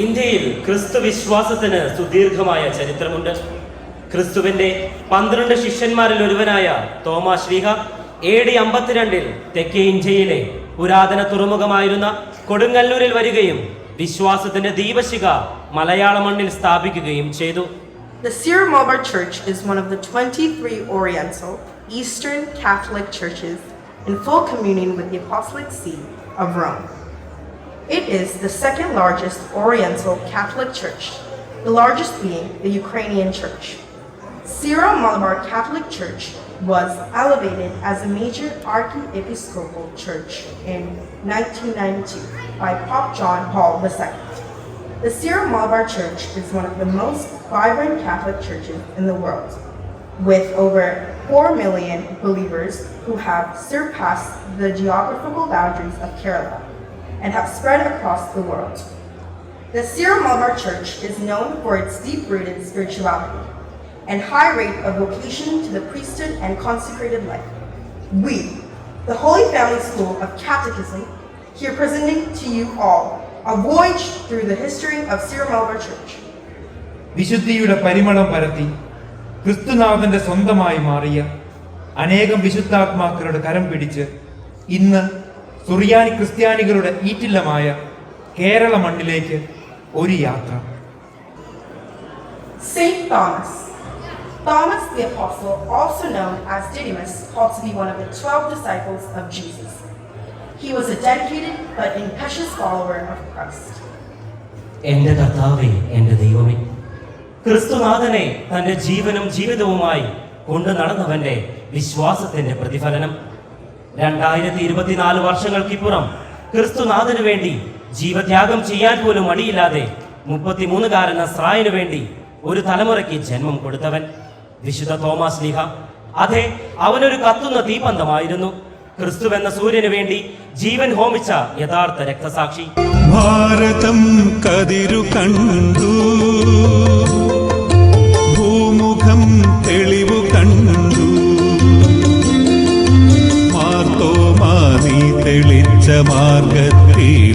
ഇന്ത്യയിൽ ക്രിസ്തു വിശ്വാസത്തിന് സുദീർഘമായ ചരിത്രമുണ്ട്. ക്രിസ്തുവിന്റെ 12 ശിഷ്യന്മാരിൽ ഒരുവനായ തോമാ ശ്ലീഹ AD 52 തെക്കേ ഇന്ത്യയിലെ പുരാതന തുറമുഖമായിരുന്ന കൊടുങ്ങല്ലൂരിൽ വരികയും വിശ്വാസത്തിന്റെ ദീപശിഖ മലയാള മണ്ണിൽ സ്ഥാപിക്കുകയും ചെയ്തു. The Syro-Malabar Church is one of the 23 Oriental Eastern Catholic churches in full communion with the Apostolic See of Rome. It is the second largest Oriental Catholic church, the largest being the Ukrainian Church. Syro-Malabar Catholic Church was elevated as a major archiepiscopal church in 1992 by Pope John Paul II. The Syro-Malabar Church is one of the most vibrant Catholic churches in the world, with over 4 million believers who have surpassed the geographical boundaries of Kerala and have spread across the world. The Syro-Malabar Church is known for its deep-rooted spirituality and high rate of vocation to the priesthood and consecrated life. We, the Holy Family School of Catechism, here presenting to you all a voyage through the history of Syro-Malabar Church. വിശുദ്ധിയുടെ പരിമളം പരത്തി ക്രിസ്തുനാഥന്റെ സ്വന്തമായി മാറിയ അനേകം വിശുദ്ധാത്മാക്കളുടെ കരം പിടിച്ച് ഇന്ന് സുറിയാനി ക്രിസ്ത്യാനികളുടെ ഈറ്റില്ലമായ കേരള മണ്ണിലേക്ക് ഒരു യാത്ര. Saint Thomas. Thomas the Apostle, also known as Didymus, called to be one of the 12 disciples of Jesus. He was a dedicated but impetuous follower of Christ. എന്റെ കർത്താവേ, എന്റെ ദൈവമേ, ക്രിസ്തുനാഥനെ തന്റെ ജീവനും ജീവിതവുമായി കൊണ്ടു നടന്നവന്റെ വിശ്വാസത്തിന്റെ പ്രതിഫലനം. 2024 വർഷങ്ങൾക്കിപ്പുറം ക്രിസ്തുനാഥനു വേണ്ടി ജീവത്യാഗം ചെയ്യാൻ പോലും മടിയില്ലാതെ 33-കാരൻ നസ്രായനു വേണ്ടി ഒരു തലമുറയ്ക്ക് ജന്മം കൊടുത്തവൻ വിശുദ്ധ തോമാ ശ്ലീഹ. അതെ, അവനൊരു കത്തുന്ന തീപന്തമായിരുന്നു. ക്രിസ്തുവെന്ന സൂര്യനു വേണ്ടി ജീവൻ ഹോമിച്ച യഥാർത്ഥ രക്തസാക്ഷി. ഭാരതം കതിരു കണ്ടു, ഭൂമുഖം തെളിവു കണ്ടു, മാർത്തോമാനി തെളിച്ച മാർഗത്തിലായിരങ്ങൾ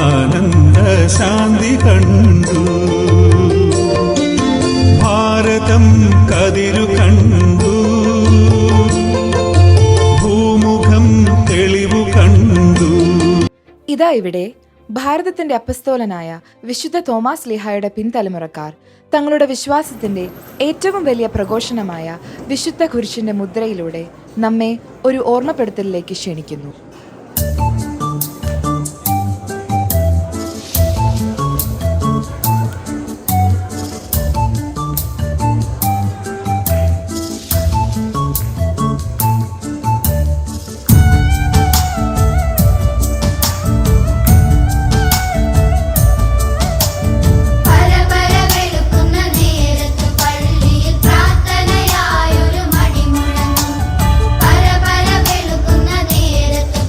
ആനന്ദ ശാന്തി കണ്ടു. ഭാരതം കതിരു കണ്ടു, ഭൂമുഖം തെളിവു കണ്ടു. ഇതാ ഇവിടെ ഭാരതത്തിന്റെ അപ്പസ്തോലനായ വിശുദ്ധ തോമാസ് ശ്ലീഹായുടെ പിൻതലമുറക്കാർ തങ്ങളുടെ വിശ്വാസത്തിന്റെ ഏറ്റവും വലിയ പ്രഘോഷണമായ വിശുദ്ധ കുരിശിന്റെ മുദ്രയിലൂടെ നമ്മെ ഒരു ഓർമ്മപ്പെടുത്തലിലേക്ക് ക്ഷണിക്കുന്നു. പരപര വെളുക്കുന്ന നേരത്ത്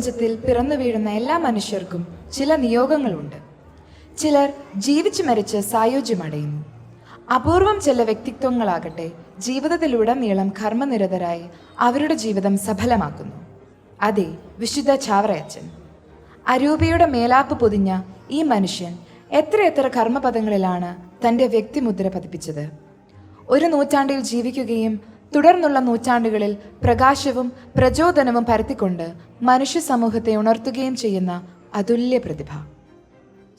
പ്രപഞ്ചത്തിൽ പിറന്നു വീഴുന്ന എല്ലാ മനുഷ്യർക്കും ചില നിയോഗങ്ങളുണ്ട്. ചിലർ ജീവിച്ചു മരിച്ച് സായുജ്യമടയുന്നു. അപൂർവം ചില വ്യക്തിത്വങ്ങളാകട്ടെ ജീവിതത്തിലുടനീളം കർമ്മനിരതരായി അവരുടെ ജീവിതം സഫലമാക്കുന്നു. അതെ, വിശുദ്ധ ചാവറയച്ചൻ. അരൂപയുടെ മേലാപ്പ് പൊതിഞ്ഞ ഈ മനുഷ്യൻ എത്രയെത്ര കർമ്മപദങ്ങളിലാണ് തൻ്റെ വ്യക്തിമുദ്ര പതിപ്പിച്ചത്. ഒരു നൂറ്റാണ്ടിൽ ജീവിക്കുകയും തുടർന്നുള്ള നൂറ്റാണ്ടുകളിൽ പ്രകാശവും പ്രചോദനവും പരത്തിക്കൊണ്ട് മനുഷ്യ സമൂഹത്തെ ഉണർത്തുകയും ചെയ്യുന്ന അതുല്യ പ്രതിഭ.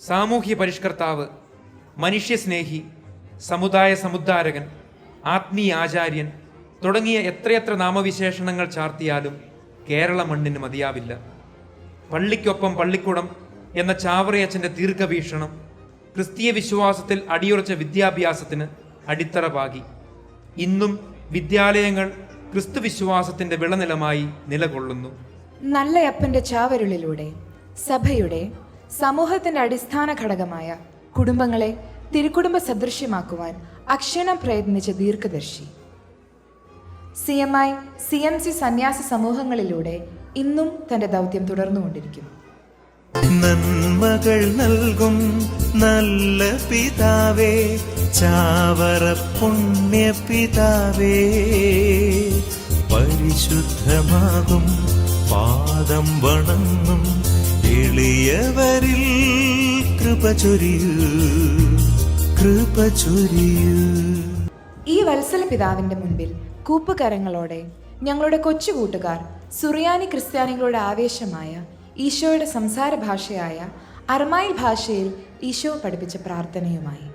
സാമൂഹ്യ പരിഷ്കർത്താവ്, മനുഷ്യസ്നേഹി, സമുദായ സമുദ്ധാരകൻ, ആത്മീയ ആചാര്യൻ തുടങ്ങിയ എത്രയെത്ര നാമവിശേഷണങ്ങൾ ചാർത്തിയാലും കേരള മണ്ണിന് മതിയാവില്ല. പള്ളിക്കൊപ്പം പള്ളിക്കൂടം എന്ന ചാവറയച്ചൻ്റെ ദീർഘവീക്ഷണം ക്രിസ്തീയ വിശ്വാസത്തിൽ അടിയുറച്ച വിദ്യാഭ്യാസത്തിന് അടിത്തറ പാകി. ഇന്നും വിദ്യാലയങ്ങൾ ക്രിസ്തുവിശ്വാസത്തിന്റെ വിളനിലമായി നിലകൊള്ളുന്നു. നല്ലയപ്പന്റെ ചാവരുളിലൂടെ സഭയുടെ സമൂഹത്തിന്റെ അടിസ്ഥാന ഘടകമായ കുടുംബങ്ങളെ തിരുക്കുടുംബ സദൃശ്യമാക്കുവാൻ അക്ഷീണം പ്രയത്നിച്ച ദീർഘദർശി. CMI, CMC സന്യാസ സമൂഹങ്ങളിലൂടെ ഇന്നും തന്റെ ദൗത്യം തുടർന്നുകൊണ്ടിരിക്കുന്നു. നന്മകൾ നൽകും നല്ല പിതാവേ, ചാവറ പുണ്യ പിതാവേ, പരിശുദ്ധമാകും പാദം വണങ്ങും എളിയവരിൽ കൃപ ചൊരിയൂ, കൃപ ചൊരിയൂ. ഈ വത്സല പിതാവിന്റെ മുൻപിൽ കൂപ്പുകരങ്ങളോടെ ഞങ്ങളുടെ കൊച്ചു കൂട്ടുകാർ സുറിയാനി ക്രിസ്ത്യാനികളുടെ ആവേശമായ ഈശോയുടെ സംസാര ഭാഷയായ അർമായിൽ ഭാഷയിൽ ഈശോ പഠിപ്പിച്ച പ്രാർത്ഥനയുമായി.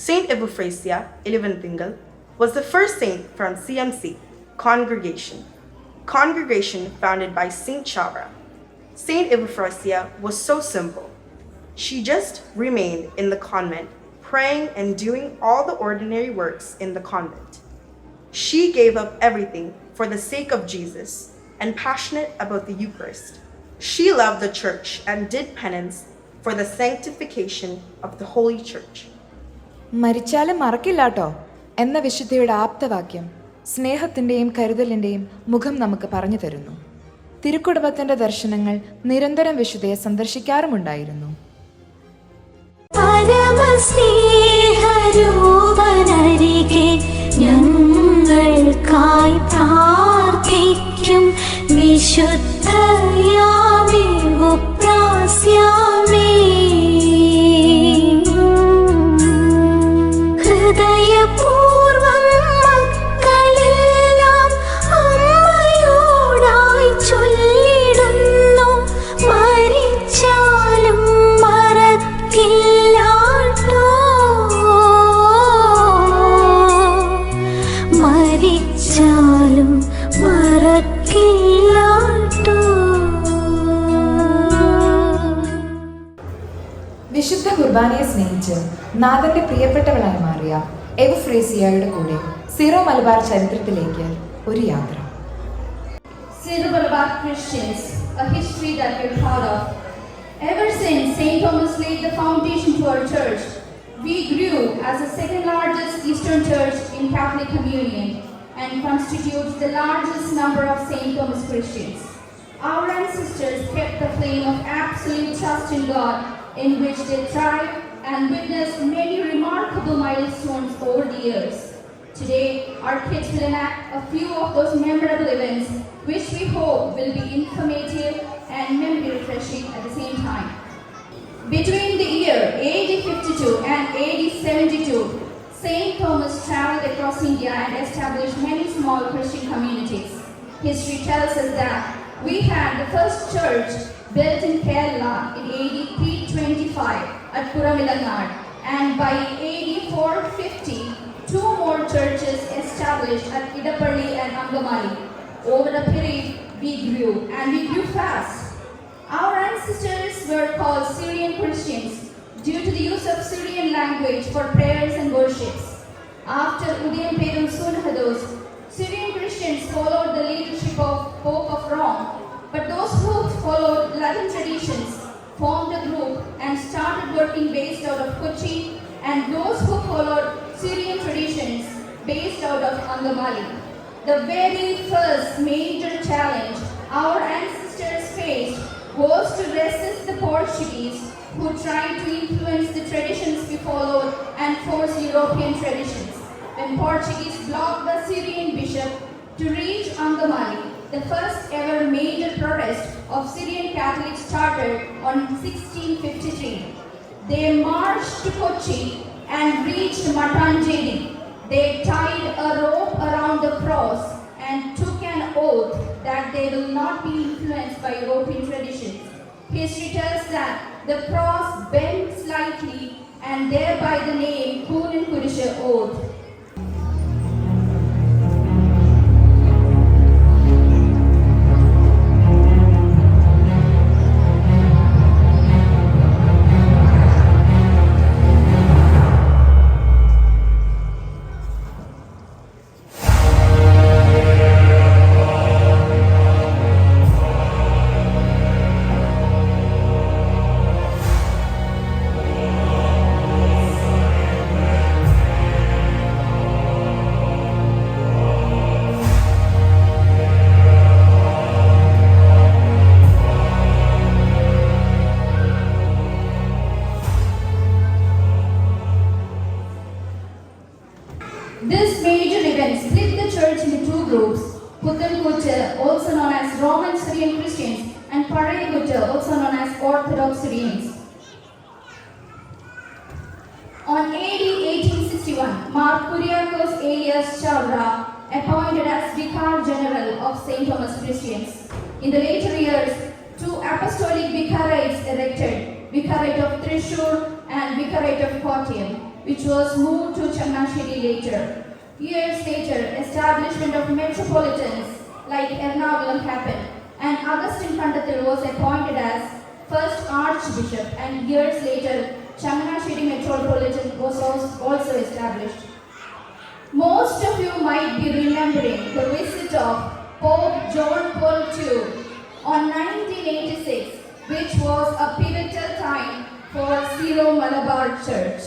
Saint Eupphrasia Eleventingal was the first saint from CMC, congregation founded by Saint Chavra. Saint Eupphrasia was so simple. She just remained in the convent, praying and doing all the ordinary works in the convent. She gave up everything for the sake of Jesus and passionate about the Eucharist. She loved the church and did penance for the sanctification of the Holy Church. മരിച്ചാലും മറക്കില്ലാട്ടോ എന്ന വിശുദ്ധിയുടെ ആപ്തവാക്യം സ്നേഹത്തിൻ്റെയും കരുതലിൻ്റെയും മുഖം നമുക്ക് പറഞ്ഞു തരുന്നു. തിരുക്കുടുംബത്തിന്റെ ദർശനങ്ങൾ നിരന്തരം വിശുദ്ധയെ സന്ദർശിക്കാറുമുണ്ടായിരുന്നു. പരമസ്നേഹരൂപനരികെ ഞങ്ങൾക്കായി പ്രാർത്ഥിക്കും വിശുദ്ധയാമേ ഉപ്രാസ്യാമേ. ഹൃദയപൂർവം മക്കളെല്ലാം അമ്മയോടായി ചൊല്ലിടുന്നു, മരിച്ചാലും മറക്കില്ലാട്ടോ, മരിച്ച കുർബാനയെ സ്നേഹിച്ച് നാഥന്റെ പ്രിയപ്പെട്ടവളായി മാറിയ എവഫ്രേസിയയുടെ കൂടെ സിറോ മലബാർ ചരിത്രത്തിലേക്ക് ഒരു യാത്ര. Syro-Malabar Christians, a history that we're proud of. Ever since St. Thomas laid the foundation to our church, we grew as the second largest Eastern church in Catholic communion and constitutes the largest number of St. Thomas Christians. Our ancestors kept the flame of absolute trust in God, in which they thrived and witnessed many remarkable milestones over the years. Today, our kids will enact a few of those memorable events, which we hope will be informative and memory refreshing at the same time. Between the year AD 52 and AD 72, St. Thomas traveled across India and established many small Christian communities. History tells us that we had the first church built in Kerala in AD 325 at Puramilangad, and by AD 450, 2 more churches established at Idapalli and Angamali. Over the period, we grew, and we grew fast. Our ancestors were called Syrian Christians due to the use of Syrian language for prayers and worships. After Udayamperum Sunhados, Syrian Christians followed the leadership of Pope of Rome, but those who followed Latin traditions formed a group and started working based out of Kochi, and those who followed Syrian traditions based out of Angamali. The very first major challenge our ancestors faced was to resist the Portuguese, who tried to influence the traditions we followed and force European traditions. When Portuguese blocked the Syrian bishop to reach Angamali, the first ever major protest of Syrian Catholics started on 1653. They marched to Kochi and reached Matanjeri. They tied a rope around the cross and took an oath that they will not be influenced by European traditions. History tells that the cross bent slightly, and thereby the name Kunin Kurisha oath. This major event split the church into 2 groups, Puthankuttu, also known as Roman Syrian Christians, and Parayaguttu, also known as Orthodox Syrians. On AD 1861, Mark Kuriakos Elias Chavra appointed as Vicar General of St. Thomas Christians. In the later years, 2 apostolic vicarates erected, Vicarate of Thrissur and Vicarate of Kottayam, which was moved to Channashiri later. Years later, establishment of metropolitans like Ernakulam happened, and Augustine Kandathil was appointed as first Archbishop, and years later, Channashiri Metropolitan was also established. Most of you might be remembering the visit of Pope John Paul II on 1986, which was a pivotal time for Syro-Malabar Church.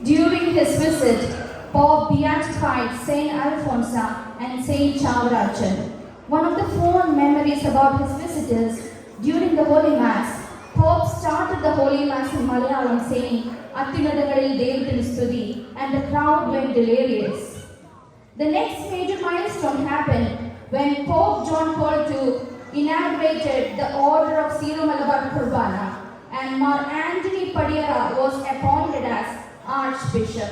During his visit, Pope beatified Saint Alphonsa and Saint Chavrachan. One of the fond memories about his visit is, during the Holy Mass, Pope started the Holy Mass in Malayalam saying, "Attinadagalil Devathinu Stuti," and the crowd went delirious. The next major milestone happened when Pope John Paul II inaugurated the order of Syro Malabar Kurbana, and Mar Anthony Padiyara was appointed as Archbishop.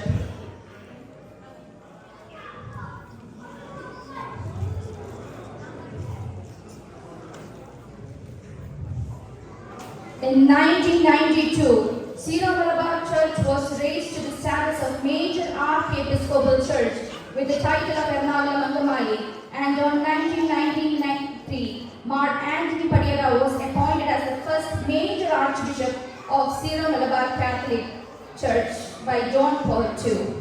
In 1992, Syro Malabar Church was raised to the status of major archiepiscopal church with the title of Ernakulam Angamali, and on 1993, Mar Anthony Padiyara was appointed as the first major archbishop of Syro Malabar Catholic Church by John Paul II.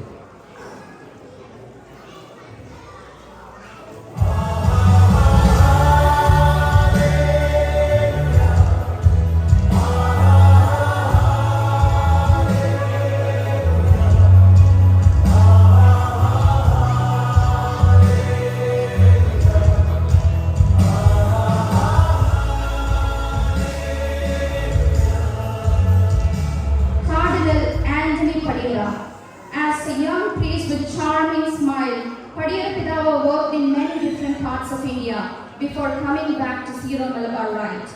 Cardinal Anthony Padiyara. As a young priest with charming smile, Padiyara Pidava worked in many different parts of India before coming back to Syro Malabar Rite.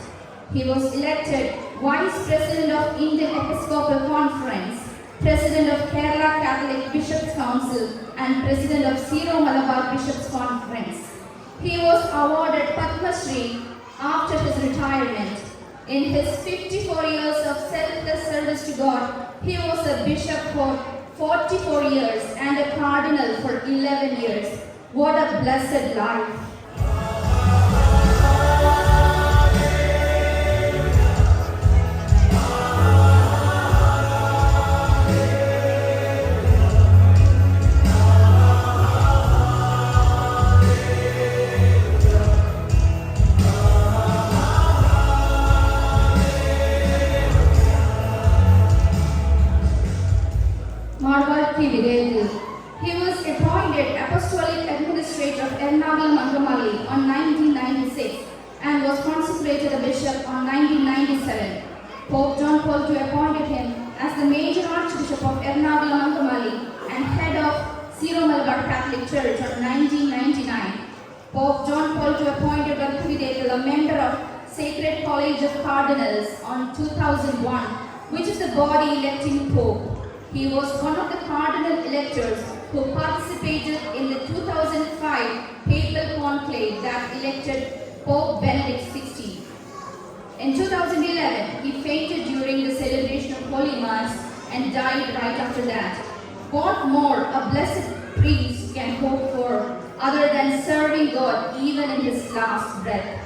He was elected Vice President of Indian Episcopal Conference, President of Kerala Catholic Bishops' Council, and President of Syro Malabar Bishops' Conference. He was awarded Padma Shri after his retirement. In his 54 years of selfless service to God, he was a bishop for 44 years and a cardinal for 11 years. What a blessed life! Marvarti Videdi. He was appointed Apostolic Administrator of Ernakulam Angamali on 1996 and was consecrated a bishop on 1997. Pope John Paul II appointed him as the major Archbishop of Ernakulam Angamali and head of Syro Malabar Catholic Church on 1999. Pope John Paul II appointed Bhakti Videdi a member of Sacred College of Cardinals on 2001, which is the body electing Pope. He was one of the cardinal electors who participated in the 2005 papal conclave that elected Pope Benedict XVI. In 2011, he fainted during the celebration of Holy Mass and died right after that. What more a blessed priest can hope for other than serving God even in his last breath?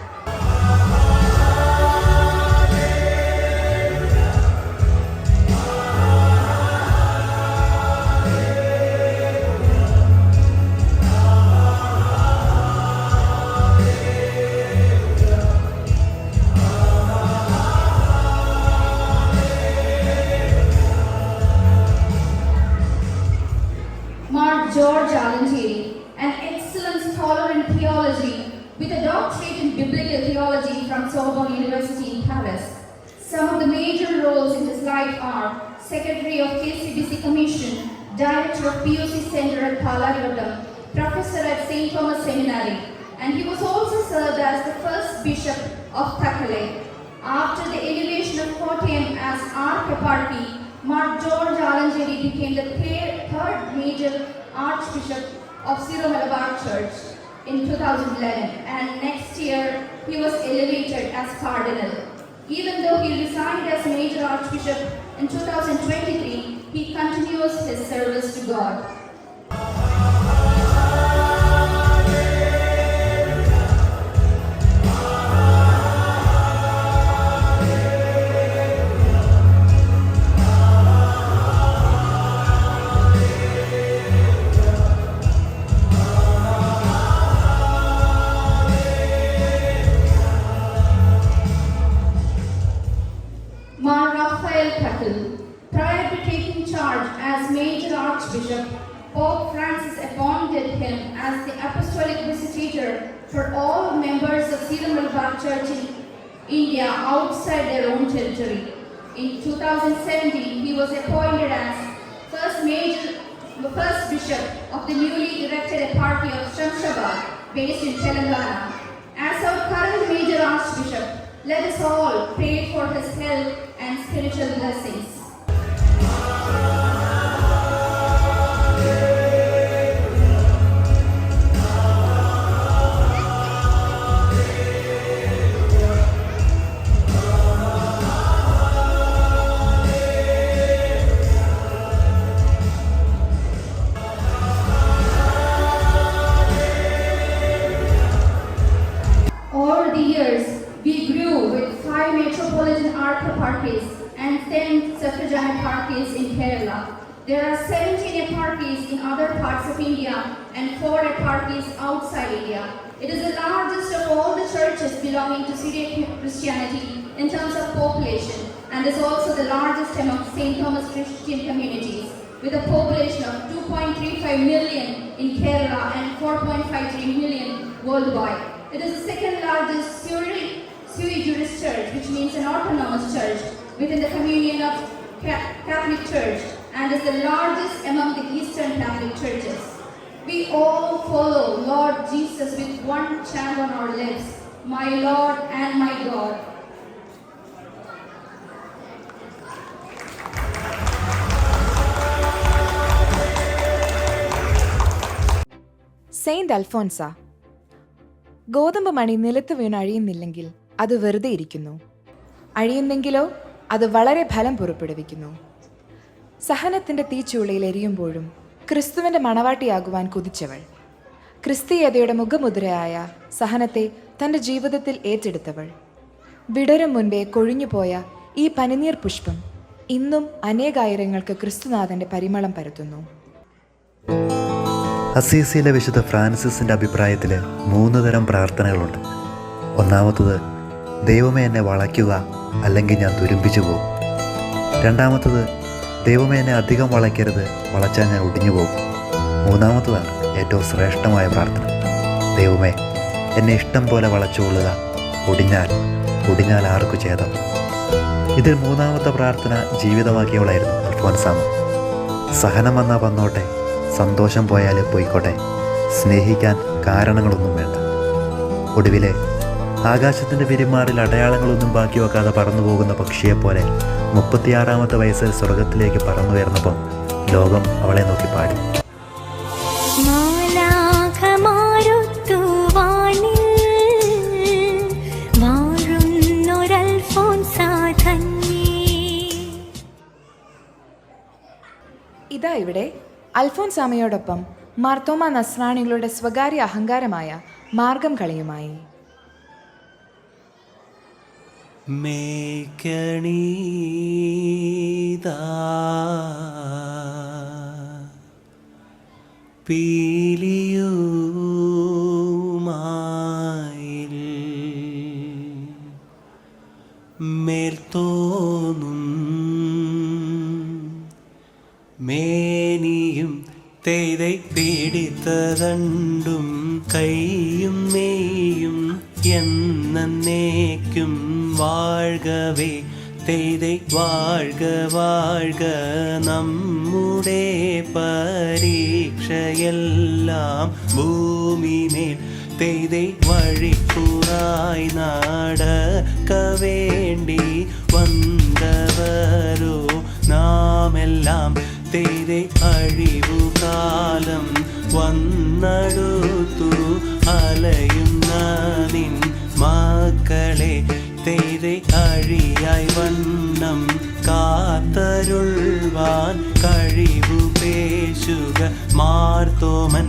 George Allentieri, an excellent scholar in theology with a doctorate in biblical theology from Sorbonne University in Paris. Some of the major roles in his life are Secretary of KCBC Commission, Director of POC Center at Palarivattam, Professor at St. Thomas Seminary, and he was also served as the first Bishop of Thakale. After the elevation of Kottayam as Archeparchy, Mark George Allentieri became the third major Archbishop of Syro Malabar Church in 2011, and next year he was elevated as Cardinal. Even though he resigned as Major Archbishop in 2023, he continues his service to God. Prior to taking charge as Major Archbishop, Pope Francis appointed him as the Apostolic Visitator for all members of Syro Malabar Church in India outside their own territory. In 2017, he was appointed as first Bishop of the newly erected eparchy of Shamshabad, based in Telangana, As our current major archbishop, let us all pray for his health and spiritual blessings. Over the years, we grew with 5 metropolitan archeparchies and 10 suffragan eparchies in Kerala. There are 17 eparchies in other parts of India and 4 eparchies outside India. It is the largest of all the churches belonging to Syriac Christianity in terms of population, and is also the largest among St. Thomas Christian communities, with a population of 2.35 million in Kerala and 4.53 million worldwide. It is the second largest sui juris church, which means an autonomous church within the communion of Catholic Church, and is the largest among the Eastern Catholic churches. We all follow Lord Jesus with one chant on our lips, my Lord and my God. Saint Alphonsa. ഗോതമ്പ് മണി നിലത്ത് വീണ് അഴിയുന്നില്ലെങ്കിൽ അത് വെറുതെ ഇരിക്കുന്നു. അഴിയുന്നെങ്കിലോ അത് വളരെ ഫലം പുറപ്പെടുവിക്കുന്നു. സഹനത്തിൻ്റെ തീച്ചൂളയിൽ എരിയുമ്പോഴും ക്രിസ്തുവിൻ്റെ മണവാട്ടിയാകുവാൻ കൊതിച്ചവൾ, ക്രിസ്തീയതയുടെ മുഖമുദ്രയായ സഹനത്തെ തൻ്റെ ജീവിതത്തിൽ ഏറ്റെടുത്തവൾ, വിടരും മുൻപേ കൊഴിഞ്ഞുപോയ ഈ പനിനീർ പുഷ്പം ഇന്നും അനേകായിരങ്ങൾക്ക് ക്രിസ്തുനാഥൻ്റെ പരിമളം പരത്തുന്നു. അസീസിയിലെ വിശുദ്ധ ഫ്രാൻസിസിൻ്റെ അഭിപ്രായത്തിൽ 3 തരം പ്രാർത്ഥനകളുണ്ട്. ഒന്നാമത്തത്, ദൈവമേ എന്നെ വളയ്ക്കുക, അല്ലെങ്കിൽ ഞാൻ തുരുമ്പിച്ചു പോകും. രണ്ടാമത്തത്, ദൈവമേ എന്നെ അധികം വളയ്ക്കരുത്, വളച്ചാൽ ഞാൻ ഒടിഞ്ഞു പോകും. മൂന്നാമത്തതാണ് ഏറ്റവും ശ്രേഷ്ഠമായ പ്രാർത്ഥന, ദൈവമേ എന്നെ ഇഷ്ടം പോലെ വളച്ചുകൊള്ളുക, ഒടിഞ്ഞാൽ ആർക്കു ഛേദം. ഇതിൽ 3ാമത്തെ പ്രാർത്ഥന ജീവിതമാക്കിയവളായിരുന്നു അൽഫോൻസാമ. സഹനം വന്നാൽ വന്നോട്ടെ, സന്തോഷം പോയാൽ പോയിക്കോട്ടെ, സ്നേഹിക്കാൻ കാരണങ്ങളൊന്നും വേണ്ട. ഒടുവിലെ ആകാശത്തിൻ്റെ പെരുമാറിൽ അടയാളങ്ങളൊന്നും ബാക്കി വെക്കാതെ പറന്നു പോകുന്ന പക്ഷിയെപ്പോലെ 36ാമത്തെ വയസ്സിൽ സ്വർഗത്തിലേക്ക് പറന്നുയർന്നപ്പോൾ ലോകം അവളെ നോക്കി പാടി. ഇതാ ഇവിടെ അൽഫോൻസാമയോടൊപ്പം മാർത്തോമ നസ്രാണികളുടെ സ്വകാര്യ അഹങ്കാരമായ മാർഗം കളിയുമായി. മേക്കണീതാ പീലിയുമായിൽ മേൽത്തോന്നും മേനിയും തെയ്தை പിടിത്തതണ്ടും കൈയും നെയ്യും എന്നേക്കും വാഴ്കവേ തെയ്தை വാഴ്ക വാഴ്ക. നമ്മുടെ പരീക്ഷയെല്ലാം ഭൂമിമേൽ തെയ്தை വഴിക്കുറായി നടക്ക വേണ്ടി വന്നവരോ നാമെല്ലാം തെയ്தை അഴിവുകാലം വന്നടുത്തു അലയുന്ന നിൻ മക്കളെ തെയ്தை അഴിയായി വണ്ണം കാത്തരുൾവാൻ കഴിവു പേശുക മാർത്തോമൻ.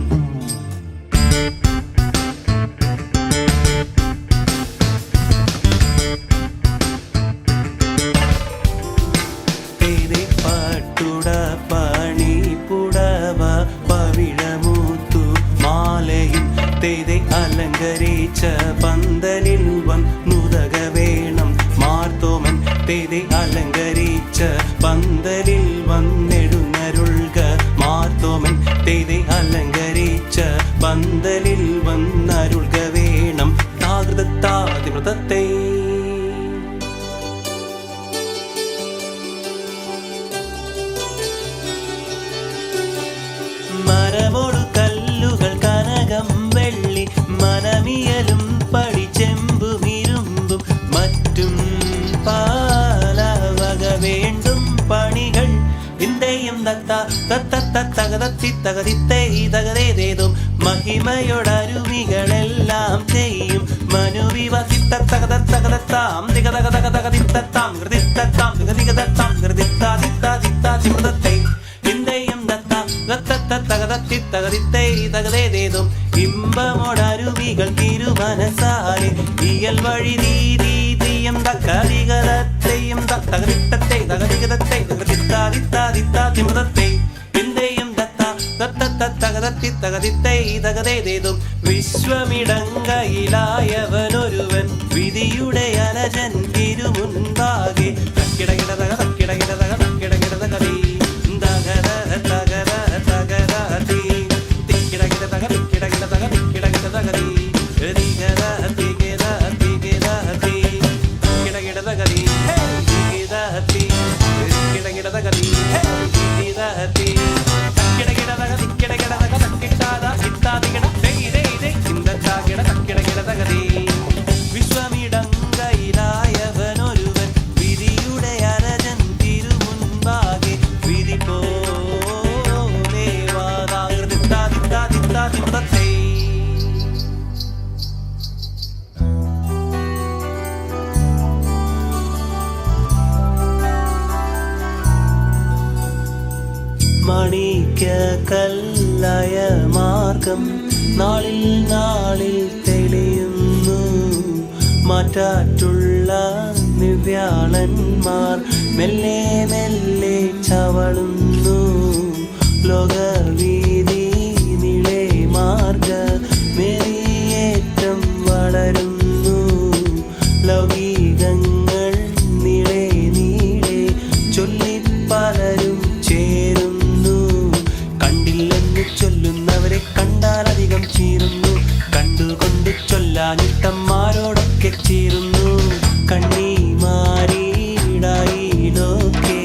അലങ്കരിച്ച പന്തലിൽ വന്നുതക വേണം മാർത്തോമൻ. തെയ്தை അലങ്കരിച്ച പന്തലിൽ വന്നെഴുന്നരുൾക മാർത്തോമൻ. തെയ്தை അലങ്കരിച്ച പന്തലിൽ വന്നരുൾക വേണം. താകൃതത്താതിവ്രതത്തെ മരമോടു കല്ലുകൾ കനകം വെള്ളി മനമിയലും പടി തകതത്തിത്തകതിത്തേതകതേതേതും മഹിമയോടരുവികളെല്ലാം ചെയ്യും മനുവിവസിത്തകതത്തകതത്താം തികതകതകതകതിത്തത്താം കൃതിത്തത്താം തികതികതത്താം കൃതിത്താതിത്താതിത്താതിമൃതത്തെ ചിന്തയും തകതത്തിത്തകതിത്തേതകതേതും ഇമ്പമോടരുവികൾ തിരുമനസാലെ ഇയൽ വഴി നീതിയും തകതികതത്തെയും തകതിത്തത്തെ തകതികതത്തെ കൃതിത്താതിത്താതിത്താതിമൃതത്തെ ചിന്തയും തകതത്തിത്തകതിത്തേതും വിശ്വമിടങ്കയിലായവനൊരുവൻ വിധിയുടെ അലജൻ തിരുമുൻപാകെ തക്കിടകിടതക തക്കിടകിടതക തക്കിടകിടതകവി തകര തകര തകരാതി തിക്കിടകിടതക തിക്കിടകിടതക തിക്കിടകിടതകതി തികര തികര തികരാതി തിക്കിടകിടതകതി തികിടതി തിക്കിടകിടതകതി തികിടതി വിശ്വമിടങ്കയിലായവനൊരുവൻ വിധിയുടെ അരജൻ തിരുമുൻപാകെ വിധി പോലെ വാദാകൃതിത്താതിത്താതിത്താതിമൃതത്തെ മണിക്ക കല്ലായ മാർഗം നാളിൽ നാളിൽ തെളിയുന്നു മാറ്റാറ്റുള്ള നിവ്യാളന്മാർ മെല്ലെ മെല്ലെ ചവളുന്നു ലോകർ വീതി നിളെ മാർഗ മേറിയേറ്റം വളരുന്നു ലൗകികങ്ങൾ നിളെ നീളെ ചൊല്ലി പലരും ചേരുന്നു കണ്ടില്ലെന്ന് ചൊല്ലുന്നവരെ കണ്ടാൽ അധികം ചീറുന്നു കണ്ടുകൊണ്ട് ചൊല്ലാനിട്ടന്മാരോടൊക്കെ ചീറുന്നു കണ്ണിമാരിടായിലൊക്കെ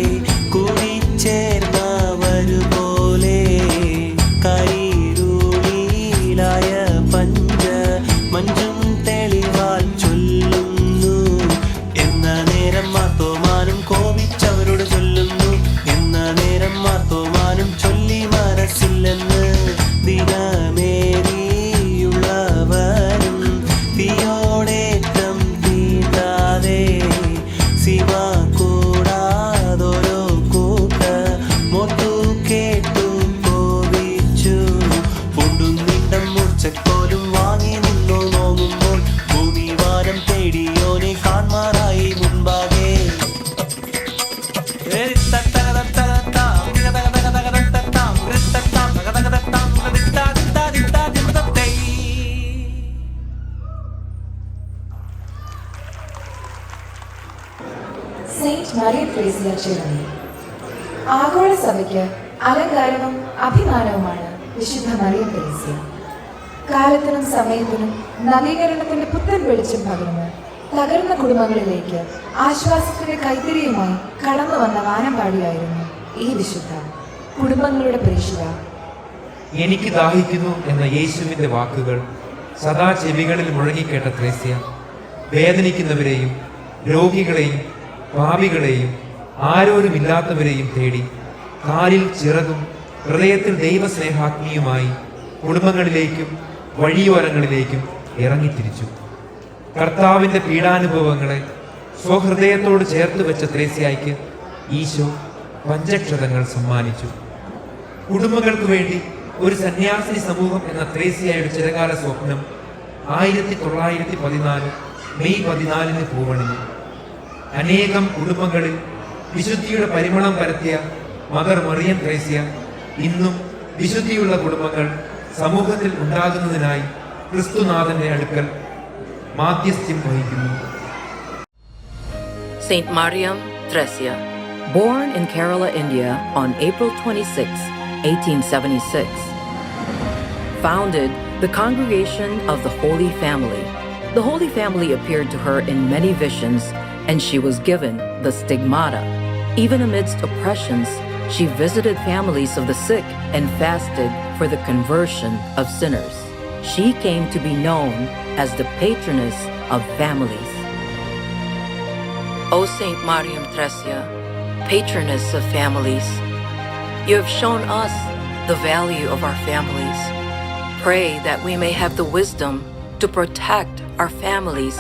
കൂടിച്ചേർന്നവരുപോലെ കരിരുളിലായ പഞ്ച മഞ്ചും തെളിവാൽ ചൊല്ലുന്നു എന്ന നേരം മാത്തോമാനും കോപിച്ചവരോട് ചൊല്ലുന്നു എന്ന നേരം മാത്തോമാനും ചൊല്ലി മനസ്സില്ലെന്ന് ദിനമേറിയുള്ളവരും തീയോടേറ്റം തീണ്ടാതെ ശിവ കൂടാതൊരു കൂട്ട മൊത്തു കേട്ടു കോപിച്ചു കൊണ്ടു നിണ്ടം മൂർച്ചക്കോലും വാങ്ങി നിന്നു നോങ്ങുമ്പോൾ ഭൂമി വാരം തേടിയോനെ കാൺമാറായി മുൻപാകെ സെയിന്റ് മറിയ ത്രേസ്യ ചേർന്നു. ആഗോള സഭയ്ക്ക് അലങ്കാരവും അഭിമാനവുമാണ് വിശുദ്ധ മറിയ ത്രേസ്യ. കാലത്തിനും സമയത്തിനും നവീകരണത്തിന്റെ പുത്തൻ വെളിച്ചം പകർന്ന് തകർന്ന കുടുംബങ്ങളിലേക്ക് ആശ്വാസത്തിന്റെ കൈത്തിരിയുമായി കടന്നു വന്ന വാനമ്പാടിയായിരുന്നു ഈ വിശുദ്ധ, കുടുംബങ്ങളുടെ പ്രേക്ഷിത. എനിക്ക് ദാഹിക്കുന്നു എന്ന യേശുവിൻ്റെ വാക്കുകൾ സദാ ചെവികളിൽ മുഴങ്ങിക്കേട്ട ത്രേസ്യ വേദനിക്കുന്നവരെയും രോഗികളെയും പാപികളെയും ആരോരുമില്ലാത്തവരെയും തേടി കാലിൽ ചിറകും ഹൃദയത്തിൽ ദൈവസ്നേഹാഗ്നിയുമായി കുടുംബങ്ങളിലേക്കും വഴിയോരങ്ങളിലേക്കും ഇറങ്ങിത്തിരിച്ചു. കർത്താവിൻ്റെ പീഡാനുഭവങ്ങളെ സ്വഹൃദയത്തോട് ചേർത്ത് വെച്ച ത്രേസ്യായ്ക്ക് ഈശോ പഞ്ചക്ഷതങ്ങൾ സമ്മാനിച്ചു. കുടുംബങ്ങൾക്ക് വേണ്ടി ഒരു സന്യാസിനി സമൂഹം എന്ന ത്രേസ്യായുടെ ചിരകാല സ്വപ്നം 1914 മെയ് 14 പൂവണിഞ്ഞു. അനേകം കുടുംബങ്ങളിൽ വിശുദ്ധിയുടെ പരിമളം പരത്തിയ മദർ മറിയം ത്രേസ്യ ഇന്നും വിശുദ്ധിയുള്ള കുടുംബങ്ങൾ സമൂഹത്തിൽ ഉണ്ടാകുന്നതിനായി ക്രിസ്തുനാഥന്റെ അടുക്കൽ മാധ്യസ്ഥ്യം വഹിക്കുന്നു. Saint Mariam Thresia, born in Kerala, India on April 26, 1876, founded the Congregation of the Holy Family. The Holy Family appeared to her in many visions, and she was given the stigmata. Even amidst oppressions, she visited families of the sick and fasted for the conversion of sinners. She came to be known as the patroness of families. O Saint Mariam Thresia, patroness of families, you have shown us the value of our families. Pray that we may have the wisdom to protect our families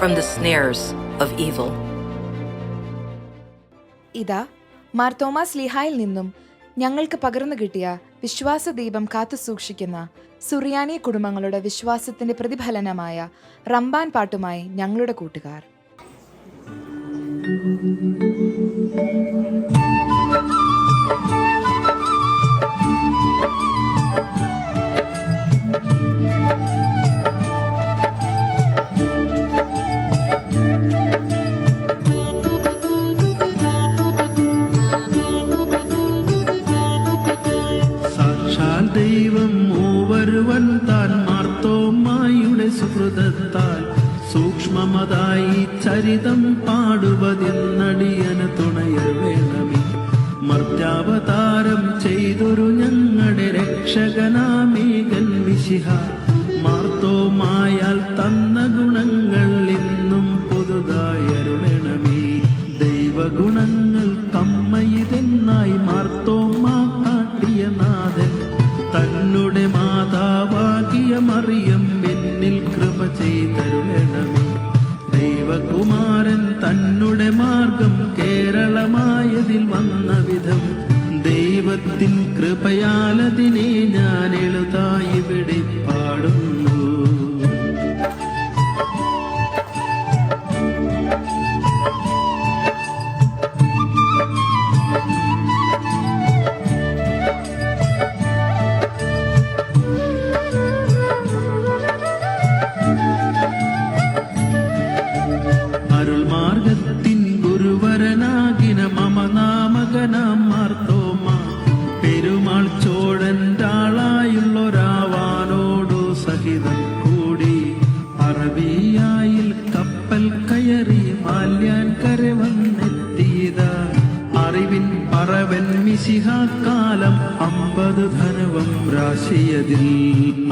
from the snares of evil. ഇതാ Mar Thomas ലീഹായിൽ നിന്നും ഞങ്ങൾക്ക് പകർന്നു കിട്ടിയ വിശ്വാസദീപം കാത്തു സൂക്ഷിക്കുന്ന സുറിയാനി കുടുംബങ്ങളുടെ വിശ്വാസത്തിന്റെ പ്രതിഫലനമായ റംബാൻ പാട്ടുമായി ഞങ്ങളുടെ കൂട്ടുകാർ. ദൈവം മൂവരുവൻ താൻ മാർത്തോമായുടെ സുഹൃതത്താൽ സൂക്ഷ്മമതായി ചരിതം പാടുവതിന്നടിയന് തുണയർ വേണമേ. മർത്യാവതാരം ചെയ്തൊരു ഞങ്ങളുടെ രക്ഷകനാമേകൻ മിശിഹ മാർത്തോമായാൽ തന്ന ഗുണങ്ങൾ ഇന്നും പുതുതായരുളണമേ. ദൈവഗുണങ്ങൾ കമ്മയിതെന്നായി മാർത്തോമാ കാട്ടിയ നാഥൻ തന്നുടെ മാതാവാകിയ മറിയം എന്നിൽ കൃപ ചെയ്തരുളണമേ. ദൈവകുമാരൻ തന്നുടെ മാർഗം കേരളമായതിൽ വന്ന വിധം ദൈവത്തിൻ കൃപയാലതിനെ ഞാൻ എളുതായിവിടെ പാടുന്നു. അരുൾമാർഗത്തിൻ ഗുരുവരനാകിന മമനാമകനാം മാർത്തോമാ പെരുമാൾ ചോഴൻ്റാളായുള്ളൊരാവാനോടു സഹിതം കൂടി അറബിയായിൽ കപ്പൽ കയറി മാല്യാൻ കര വന്നെത്തിയത അറിവിൻ പറവൻ മിശിഹാക്കാലം 50 ധനവം രാശിയതിൽ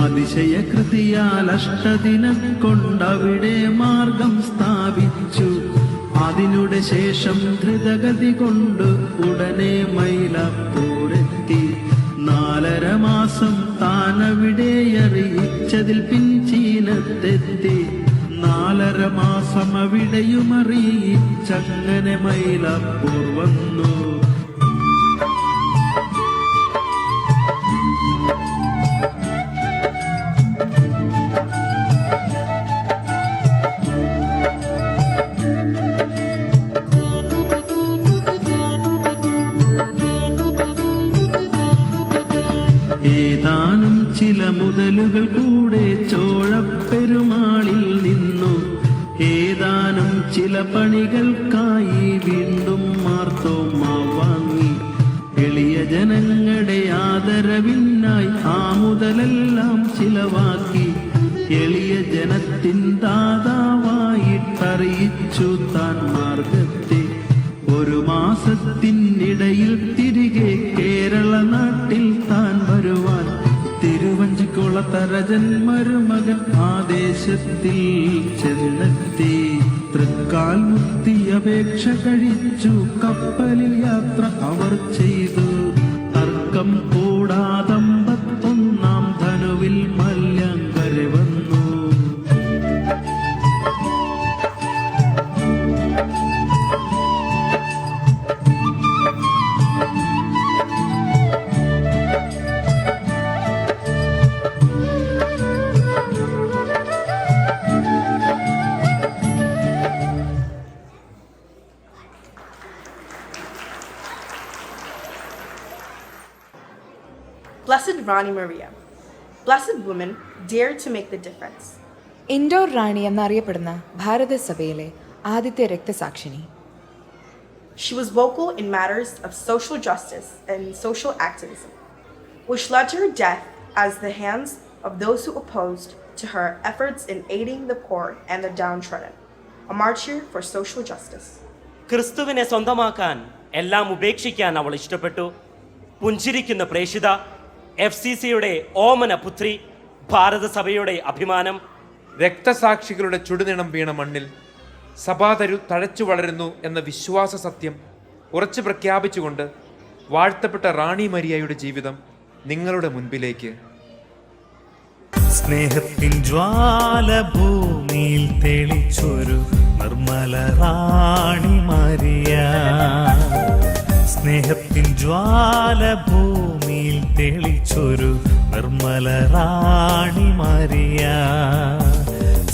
അതിശയകൃതിയാൽ അഷ്ടദിനം കൊണ്ടവിടെ മാർഗം സ്ഥാപിച്ചു. അതിനുടെ ശേഷം ധൃതഗതി കൊണ്ട് ഉടനെ മൈലാപ്പൂരെത്തി. 4.5 മാസം താനവിടെ അറിയിച്ചതിൽ പിൻചീനത്തെത്തി. 4.5 മാസം അവിടെയും അറിയിച്ചങ്ങനെ മൈലാപ്പൂർ വന്നു. ഏതാനും ചില മുതലുകൾ കൂടെ ചോഴപ്പെരുമാളിൽ നിന്നു ഏതാനും ചില പണികൾക്കായി വീണ്ടും മാർത്തോമാ വാങ്ങി. എളിയ ജനങ്ങളുടെ ആദരവിനായി ആ മുതലെല്ലാം ചിലവാക്കി. എളിയ ജനത്തിൻ ദാതാവായിട്ടറിയിച്ചു താൻ മാർഗത്തെ. 1 മാസത്തിനിടയിൽ തിരികെ കേരള നാട്ടിൽ താൻ വരുവാൻ തിരുവഞ്ചിക്കുളത്തരജൻ മരുമകൻ ആദേശത്തിൽ ചെന്നെത്തി. തൃക്കാൽ മുത്തി അപേക്ഷ കഴിച്ചു കപ്പലിൽ യാത്ര അവർ ചെയ്തു. തർക്കം കൂടാതെ 51 ധനുവിൽ മല്യാങ്കര വന്നു. Blessed Rani Maria, blessed woman, dared to make the difference. Indore Rani എന്നറിയപ്പെടുന്ന ഭാരതസഭയിലെ ആദ്യത്തെ രക്തസാക്ഷിണി. She was vocal in matters of social justice and social activism, which led to her death as the hands of those who opposed to her efforts in aiding the poor and the downtrodden, a martyr for social justice. ക്രിസ്തുവിനെ സ്വന്തമാക്കാൻ എല്ലാം ഉപേക്ഷിക്കാൻ അവൾ ഇഷ്ടപ്പെട്ടു. പുഞ്ചിരിക്കുന്ന പ്രേഷിത, FCCയുടെ ഓമന പുത്രി, ഭാരതസഭയുടെ അഭിമാനം. രക്തസാക്ഷികളുടെ ചുടുനിണം വീണ മണ്ണിൽ സഭാതരു തഴച്ചു വളരുന്നു എന്ന വിശ്വാസ സത്യം ഉറച്ചു പ്രഖ്യാപിച്ചുകൊണ്ട് വാഴ്ത്തപ്പെട്ട റാണി മരിയയുടെ ജീവിതം നിങ്ങളുടെ മുൻപിലേക്ക്. സ്നേഹത്തിൻ ജ്വാല ഭൂമിയിൽ തെളിച്ചൊരു നിർമ്മല റാണി മരിയ. സ്നേഹത്തിൻ ജ്വാല ഭൂമിയിൽ തെളിച്ചൊരു നിർമ്മല റാണി മരിയ.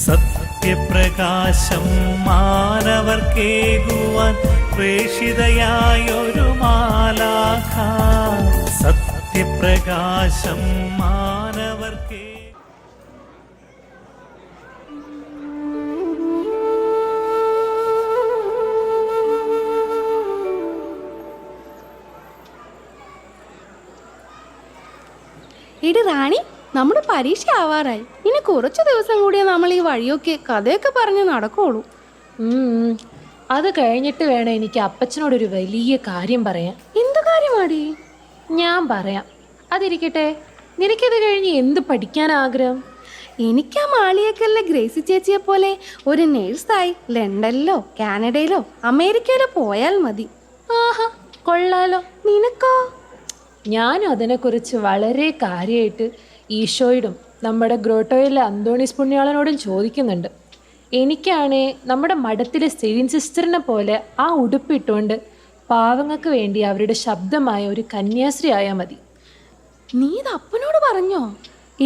സത്യപ്രകാശം മാനവർക്കേകുവാൻ പ്രേഷിതയായൊരു മാലാഖ. സത്യപ്രകാശം മാനവർക്കേ. എടി റാണി, നമ്മുടെ പരീക്ഷ ആവാറായി. ഇനി കുറച്ച് ദിവസം കൂടിയേ നമ്മൾ ഈ വഴിയൊക്കെ കഥയൊക്കെ പറഞ്ഞ് നടക്കുള്ളൂ. അത് കഴിഞ്ഞിട്ട് വേണം എനിക്ക് അപ്പച്ചനോടൊരു വലിയ കാര്യം പറയാൻ. എന്ത് കാര്യമാടി? ഞാൻ പറയാം, അതിരിക്കട്ടെ. നിനക്കത് കഴിഞ്ഞ് എന്ത് പഠിക്കാൻ ആഗ്രഹം? എനിക്ക് ആ മാളിയേക്കലിലെ ഗ്രേസി ചേച്ചിയെ പോലെ ഒരു നേഴ്സായി ലണ്ടനിലോ കാനഡയിലോ അമേരിക്കയിലോ പോയാൽ മതി. ആഹാ, കൊള്ളാലോ. നിനക്കോ? ഞാനും അതിനെക്കുറിച്ച് വളരെ കാര്യമായിട്ട് ഈശോയോടും നമ്മുടെ ഗ്രോട്ടോയിലെ അന്തോണീസ് പുണ്യാളനോടും ചോദിക്കുന്നുണ്ട്. എനിക്കാണേ നമ്മുടെ മഠത്തിലെ സെയിൻ സിസ്റ്ററിനെ പോലെ ആ ഉടുപ്പിട്ടുകൊണ്ട് പാവങ്ങൾക്ക് വേണ്ടി അവരുടെ ശബ്ദമായ ഒരു കന്യാസ്ത്രീ ആയാൽ മതി. നീ ഇത് അപ്പനോട് പറഞ്ഞോ?